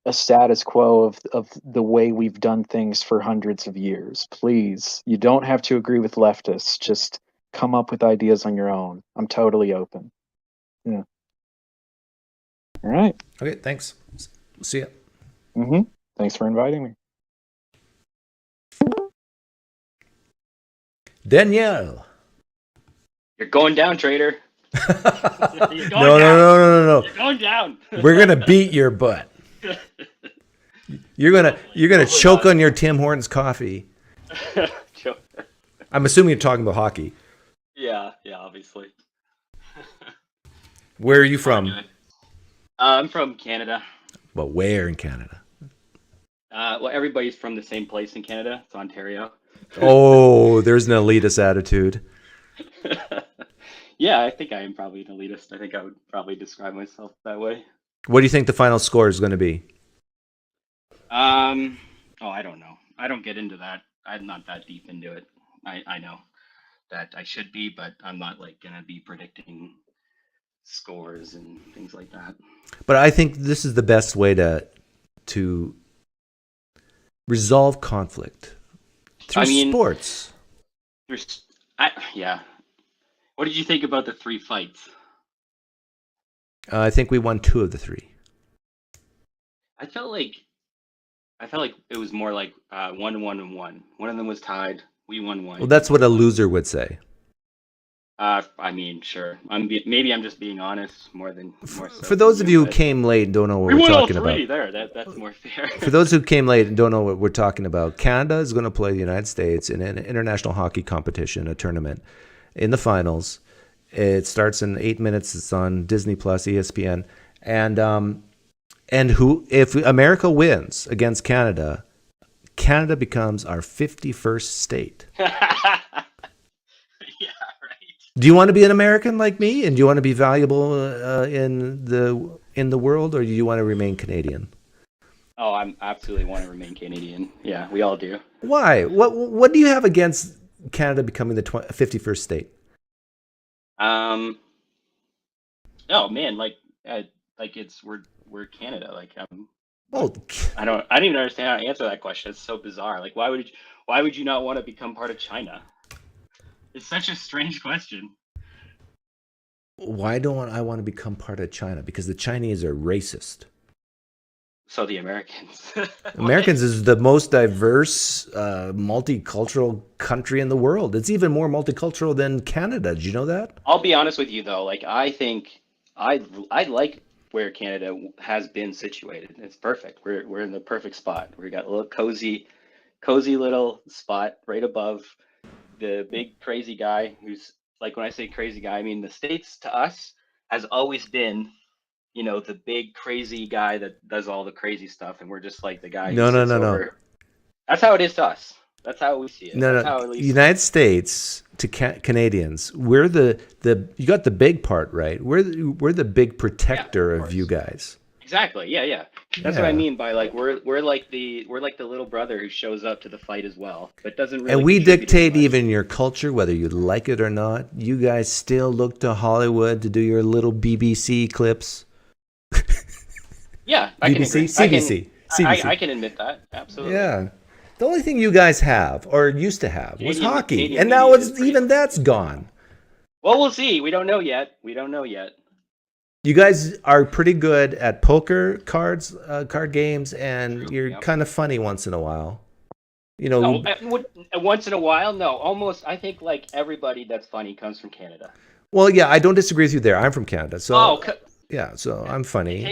a status quo of the way we've done things for hundreds of years. Please, you don't have to agree with leftists. Just come up with ideas on your own. I'm totally open. Yeah. All right. Okay, thanks. See ya. Thanks for inviting me. Danielle. You're going down, trader. No. You're going down. We're gonna beat your butt. You're gonna choke on your Tim Hortons coffee. I'm assuming you're talking about hockey. Yeah, obviously. Where are you from? I'm from Canada. Well, where in Canada? Well, everybody's from the same place in Canada. It's Ontario. Oh, there's an elitist attitude. Yeah, I think I am probably an elitist. I think I would probably describe myself that way. What do you think the final score is going to be? I don't know. I don't get into that. I'm not that deep into it. I know that I should be, but I'm not like gonna be predicting scores and things like that. But I think this is the best way to resolve conflict through sports. Yeah. What did you think about the 3 fights? I think we won 2 of the 3. I felt like it was more like 1-1 and 1. One of them was tied. We won 1. Well, that's what a loser would say. Sure. Maybe I'm just being honest more so. For those of you who came late and don't know what we're talking about. We won all 3 there. That's more fair. For those who came late and don't know what we're talking about, Canada is going to play the United States in an international hockey competition, a tournament, in the finals. It starts in 8 minutes. It's on Disney Plus, ESPN, and if America wins against Canada, Canada becomes our 51st state. Do you want to be an American like me, and do you want to be valuable in the world, or do you want to remain Canadian? Oh, I absolutely want to remain Canadian. Yeah, we all do. Why? What do you have against Canada becoming the 51st state? Oh man, we're Canada. I don't even understand how to answer that question. It's so bizarre. Like, why would you not want to become part of China? It's such a strange question. Why don't I want to become part of China? Because the Chinese are racist. So the Americans. Americans is the most diverse, multicultural country in the world. It's even more multicultural than Canada. Did you know that? I'll be honest with you though. Like, I think I like where Canada has been situated. It's perfect. We're in the perfect spot. We got a little cozy little spot right above the big crazy guy who's, like, when I say crazy guy, I mean the States to us has always been, the big crazy guy that does all the crazy stuff, and we're just like the guy. No. That's how it is to us. That's how we see it. No. United States to Canadians, we're you got the big part right. We're the big protector of you guys. Exactly. Yeah. That's what I mean by, like, we're like the little brother who shows up to the fight as well, but doesn't really. And we dictate even your culture, whether you like it or not. You guys still look to Hollywood to do your little BBC clips. Yeah, CBC. I can admit that, absolutely. Yeah, the only thing you guys have or used to have was hockey, and now that's gone. Well, we'll see. We don't know yet. You guys are pretty good at poker cards, card games, and you're kind of funny once in a while. Once in a while, no. Almost, I think, like, everybody that's funny comes from Canada. Well, yeah, I don't disagree with you there. I'm from Canada, so so I'm funny.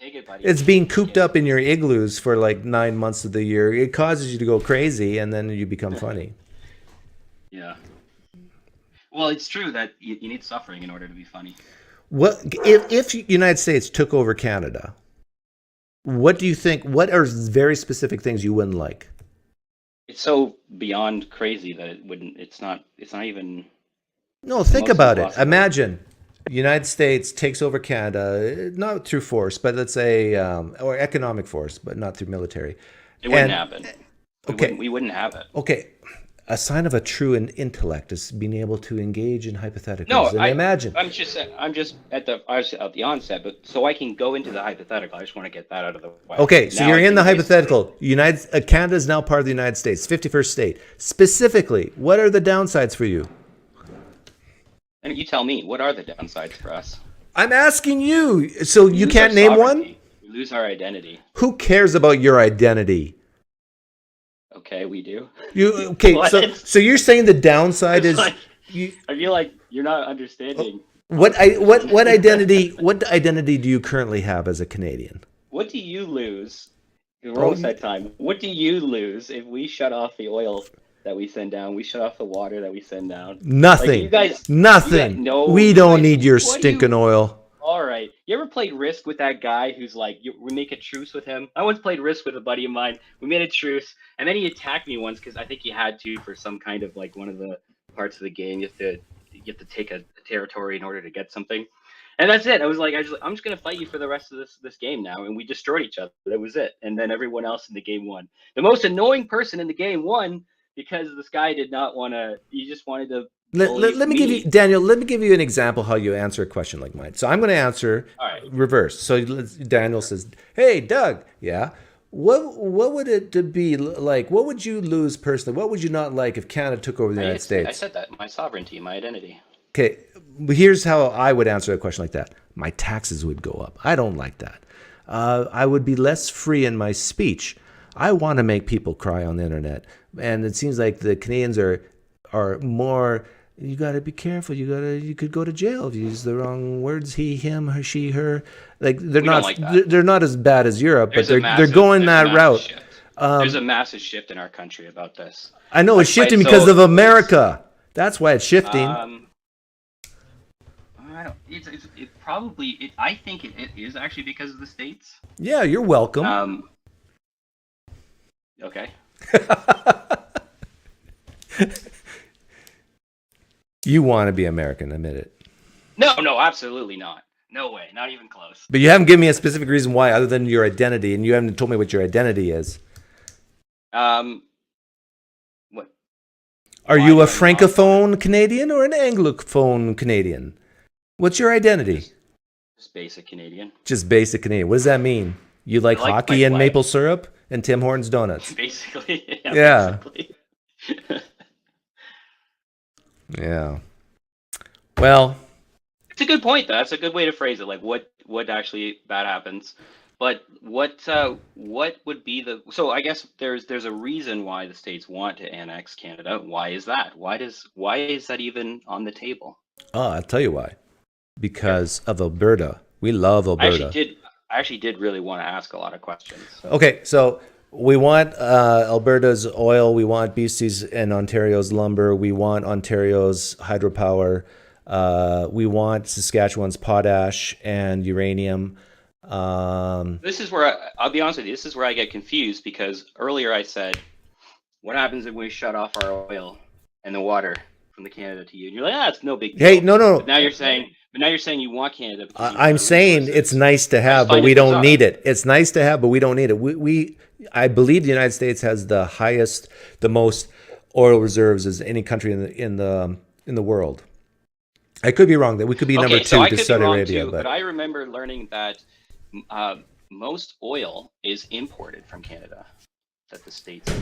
Take it, buddy. It's being cooped up in your igloos for like 9 months of the year. It causes you to go crazy, and then you become funny. Yeah. Well, it's true that you need suffering in order to be funny. What if United States took over Canada? What do you think? What are very specific things you wouldn't like? It's so beyond crazy that it wouldn't. It's not even. No, think about it. Imagine United States takes over Canada, not through force, but let's say, or economic force, but not through military. It wouldn't happen. We wouldn't have it. Okay. A sign of a true intellect is being able to engage in hypotheticals No, and imagine. I'm just at the onset, but so I can go into the hypothetical. I just want to get that out of the way. Okay, so Now you're I in can the hypothetical. Canada is now part of the United States, 51st state. Specifically, what are the downsides for you? And you tell me, what are the downsides for us? I'm asking you. So you can't name one? We lose our identity. Who cares about your identity? Okay, we do. So you're saying the downside is I feel like you're not understanding. What identity do you currently have as a Canadian? What do you lose? We're almost that time. What do you lose if we shut off the oil that we send down? We shut off the water that we send down. Nothing. Like Nothing. We don't need your stinking oil. All right. You ever played Risk with that guy who's like, we make a truce with him? I once played Risk with a buddy of mine. We made a truce, and then he attacked me once because I think he had to for some kind of like one of the parts of the game. You have to take a territory in order to get something, and that's it. I was like, I'm just gonna fight you for the rest of this game now, and we destroyed each other. That was it. And then everyone else in the game won. The most annoying person in the game won because this guy did not want to. He just wanted to. Let me give you, Daniel, let me give you an example how you answer a question like mine. So I'm going to answer reverse. So Daniel says, hey, Doug, yeah, what would it be like? What would you lose personally? What would you not like if Canada took over the United States? I said that. My sovereignty, my identity. Okay, here's how I would answer a question like that. My taxes would go up. I don't like that. I would be less free in my speech. I want to make people cry on the internet. And it seems like the Canadians are more... You got to be careful. You could go to jail if you use the wrong words. He, him, her, she, her. Like they're not as bad as Europe, but they're going that route. There's a massive shift in our country about this. I know it's shifting because of America. That's why it's shifting. I think it is actually because of the states. Yeah, you're welcome. Okay. You want to be American, admit it. No, absolutely not. No way, not even close. But you haven't given me a specific reason why, other than your identity, and you haven't told me what your identity is. What? Are you a francophone Canadian or an anglophone Canadian? What's your identity? Just basic Canadian. Just basic Canadian. What does that mean? You like hockey and maple syrup and Tim Hortons donuts? Basically, yeah. Basically. Yeah. Well, it's a good point, though. That's a good way to phrase it. Like, what actually bad happens? But what would be the? So I guess there's a reason why the states want to annex Canada. Why is that? Why is that even on the table? Oh, I'll tell you why. Because of Alberta. We love Alberta. I actually did really want to ask a lot of questions. So. Okay, so we want Alberta's oil. We want BC's and Ontario's lumber. We want Ontario's hydropower. We want Saskatchewan's potash and uranium. This is where I'll be honest with you. This is where I get confused because earlier I said, "What happens if we shut off our oil and the water from the Canada to you?" And you're like, "It's no big deal." Hey, no. But now you're saying you want Canada. I'm saying it's nice to have, but we don't need it. It's nice to have, but we don't need it. I believe the United States has the most oil reserves as any country in the world. I could be wrong. That we could be number 2 to Saudi Arabia. But I remember learning that most oil is imported from Canada. That the states.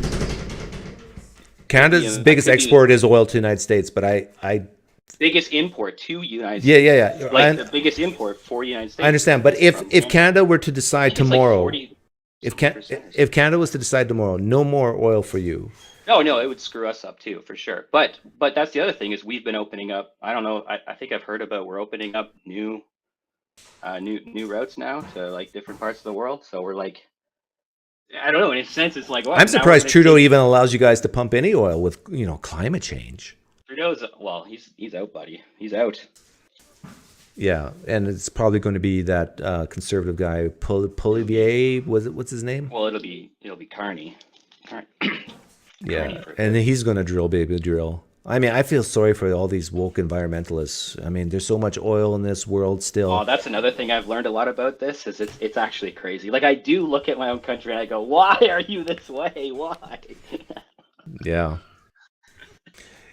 Canada's biggest export is oil to the United States, but I biggest import to United States. Yeah. Like the biggest import for United States. I understand, but if Canada were to decide tomorrow, if Canada was to decide tomorrow, no more oil for you. No, it would screw us up too, for sure. But that's the other thing is we've been opening up. I don't know. I think I've heard about we're opening up new routes now to like different parts of the world. So we're like, I don't know. In a sense, it's like. Well, I'm surprised Trudeau even allows you guys to pump any oil with climate change. Trudeau's he's out, buddy. He's out. Yeah, and it's probably going to be that conservative guy, Poilievre. What's his name? Well, it'll be Carney. Yeah, and hean he's going to drill, baby, drill. I mean, I feel sorry for all these woke environmentalists. I mean, there's so much oil in this world Oh, still. that's another thing I've learned a lot about this is it's actually crazy. Like I do look at my own country and I go, why are you this way? Why? Yeah.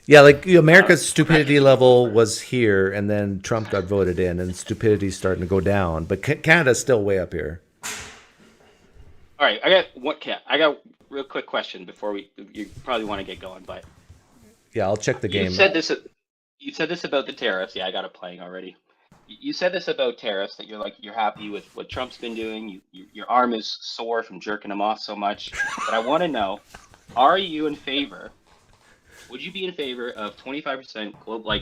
Yeah, like America's Cracking stupidity me up level over. was here, and then Trump got voted in, and stupidity's starting to go down. But Canada's still way up here. All right, I got real quick question before you probably want to get going, but Yeah, I'll check the you game. said this you said this about the tariffs. Yeah, I got it playing already. You said this about tariffs that you're happy with what Trump's been doing. Your arm is sore from jerking him off so much. But I want to know, are you in favor? Would you be in favor of 25% global, like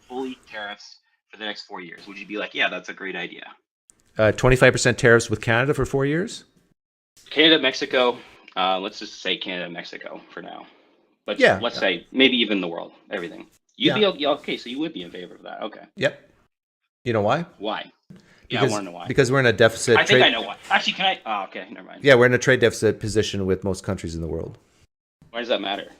fully tariffs for the next 4 years? Would you be like, yeah, that's a great idea? 25% tariffs with Canada for 4 years? Canada, Mexico. Let's just say Canada, Mexico for now. But Yeah. let's say maybe even the world, everything. You'd Yeah. be okay. So you would be in favor of that. Okay. Yep. You know why? Why? Yeah, I Because want to know why. because we're in a deficit I think I trade. know why. Actually, can I? Oh, okay, never mind. Yeah, we're in a trade deficit position with most countries in the world. Why does that matter?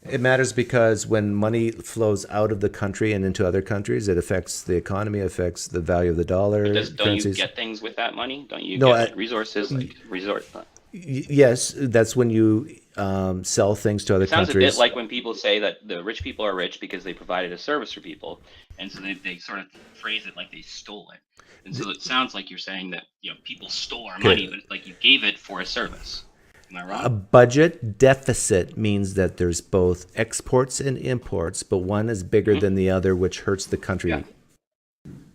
It matters because when money flows out of the country and into other countries, it affects the economy, affects the value of the dollar, Don't you currencies. get things with that money? Don't you No, get like, resources, like resort? Yes, that's when you sell things to other It sounds a countries. bit like when people say that the rich people are rich because they provided a service for people, and so they sort of phrase it like they stole it. And so it sounds like you're saying that people stole our money, but like you gave it for a service. Am I A wrong? budget deficit means that there's both exports and imports, but one is bigger than the other, which hurts the country Yeah.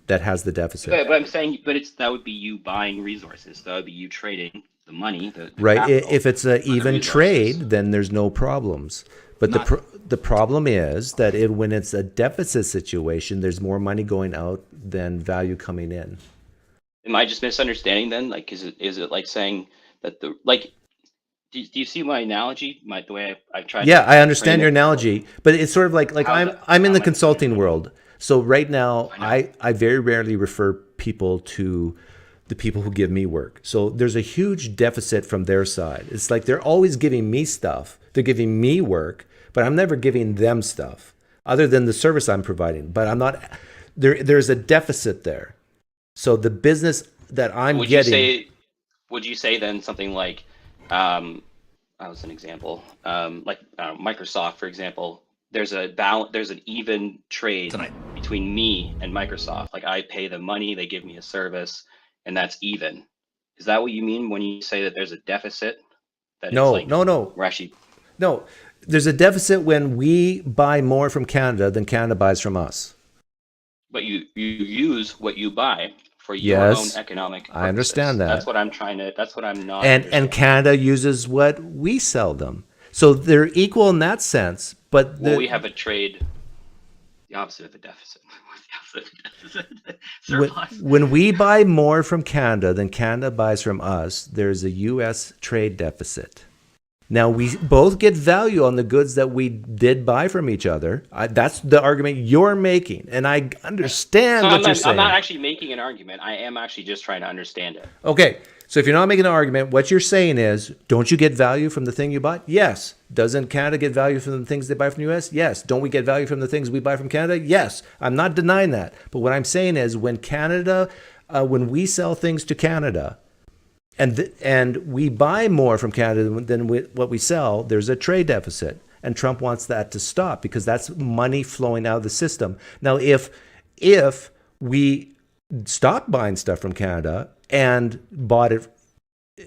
that has the deficit. But I'm saying, that would be you buying resources. That would be you trading the money, the Right? capital If it's an for the even resources. trade, then there's no problems. But Not- the problem is that when it's a deficit situation, there's more money going out than value coming in. Am I just misunderstanding then? Like, is it like saying that do you see my analogy? The way I tried. Yeah, to I understand frame your it? analogy, but it's sort of like How's I'm that- I'm in how the am I consulting misunderstanding? world. So right now, I know. I very rarely refer people to the people who give me work. So there's a huge deficit from their side. It's like they're always giving me stuff. They're giving me work, but I'm never giving them stuff other than the service I'm providing. But I'm not there's a deficit there. So the business that I'm Would getting you say then something like, that was an example, like Microsoft, for example, there's an even trade between me and Microsoft. Like I pay the money, they give me a service, and that's even. Is that what you mean when you say that there's a deficit? That it's like no. we're actually, No, there's a deficit when we buy more from Canada than Canada buys from us. but you use what you buy for your Yes, own economic purposes. I understand that. That's what I'm not And understanding. Canada uses what we sell them. So they're equal in that sense, but Well, we have a trade, the opposite of a deficit. What's the opposite of a deficit? Surplus. when we buy more from Canada than Canada buys from us, there's a US trade deficit. Now, we both get value on the goods that we did buy from each other. That's the argument you're making, and I understand So what you're saying. I'm not actually making an argument. I am actually just trying to understand it. Okay, so if you're not making an argument, what you're saying is, don't you get value from the thing you bought? Yes. Doesn't Canada get value from the things they buy from the US? Yes. Don't we get value from the things we buy from Canada? Yes. I'm not denying that. But what I'm saying is, when we sell things to Canada, and we buy more from Canada than what we sell, there's a trade deficit. And Trump wants that to stop because that's money flowing out of the system. Now, if we stopped buying stuff from Canada and bought it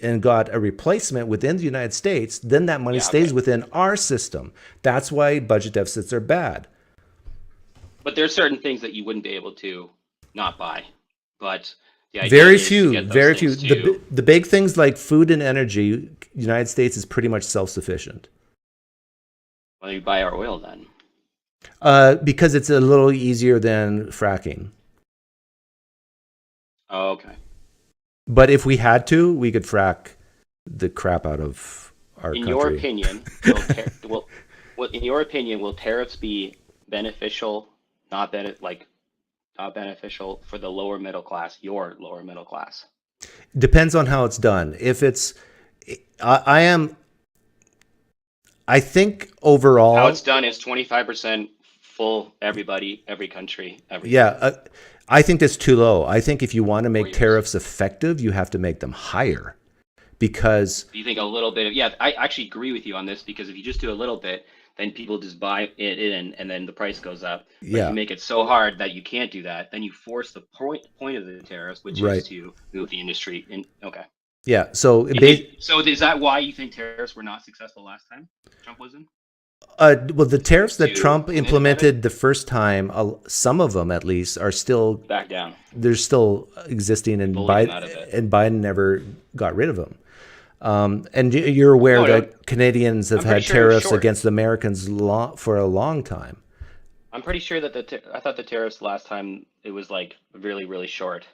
and got a replacement within the United States, then that money stays within our system. That's why budget deficits are bad. But there are certain things that you wouldn't be able to not buy. But the idea Very is to few, get those very few. things to- The big things like food and energy, United States is pretty much self-sufficient. Well, you buy our oil then. Because it's a little easier than fracking. Oh, okay. But if we had to, we could frack the crap out of our In country. your opinion, in your opinion, will tariffs be beneficial, not beneficial for the lower middle class, your lower middle class? Depends on how it's done. If it's, I I think overall, How it's done is 25% full, everybody, every country, everything. yeah, I think that's too low. I think if you want to 4 make years. tariffs effective, you have to make them higher, because Do you think a little bit of, yeah, I actually agree with you on this, because if you just do a little bit, then people just buy it in and then the price goes up. But if yeah, you make it so hard that you can't do that, then you force the point of the tariffs, which right, is to move the industry in. Okay. yeah. So So is that why you think tariffs were not successful last time Trump was in? well, the tariffs that To Trump limit implemented the first time, some of them at least are still, back down, they're still existing, and bully them out of it? Biden never got rid of them. And you're aware No, that Canadians have I'm pretty had sure it was tariffs short. against Americans for a long time. I'm pretty sure that I thought the tariffs last time it was like really, really short.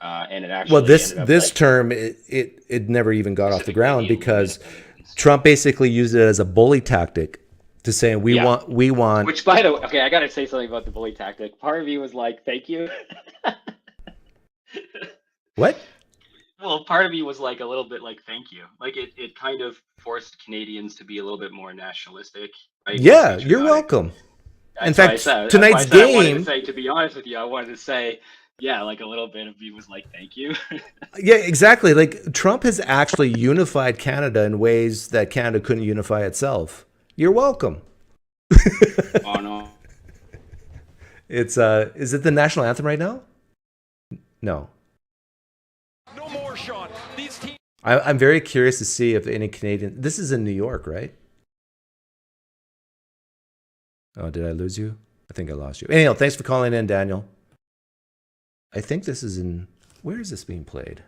And it actually Well, ended up this like term, it never even got off the specifically ground, being because limited. Trump basically used it as a bully tactic to say we Yeah. want. Which, by the way, okay, I gotta say something about the bully tactic. Part of me was like, "Thank you." What? Well, part of me was like a little bit like, "Thank you." Like it kind of forced Canadians to be a little bit more nationalistic, right? Yeah, you're Patriotic. welcome. That's In why I fact, said. tonight's I wanted to game. say, to be honest with you, I wanted to say, yeah, like a little bit of me was like, "Thank you." Yeah, exactly. Like, Trump has actually unified Canada in ways that Canada couldn't unify itself. You're welcome. Oh no. It's is it the national anthem right now? No. No more, Sean. These teams. I'm very curious to see if any Canadian. This is in New York, right? Oh, did I lose you? I think I lost you. Anyhow, thanks for calling in, Daniel. I think this is in. Where is this being played?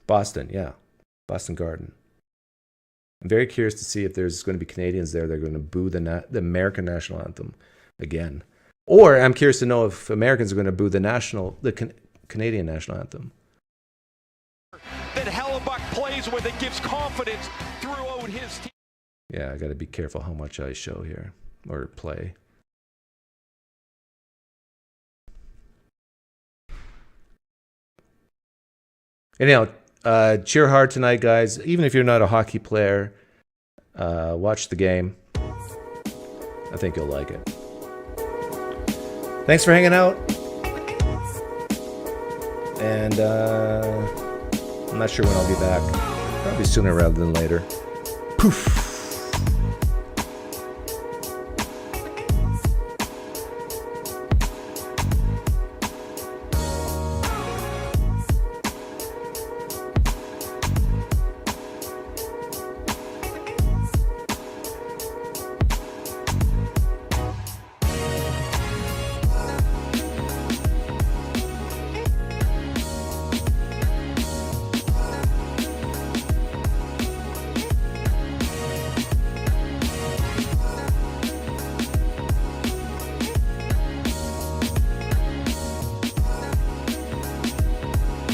Boston, yeah. Boston Garden. I'm very curious to see if there's going to be Canadians there that are going to boo the American national anthem again. Or I'm curious to know if Americans are going to boo the Canadian national anthem. That Hellebuck plays with it gives confidence throughout his team. Yeah, I got to be careful how much I show here or play. Anyhow, cheer hard tonight, guys. Even if you're not a hockey player, watch the game. I think you'll like it. Thanks for hanging out. And I'm not sure when I'll be back. Probably sooner rather than later. Poof.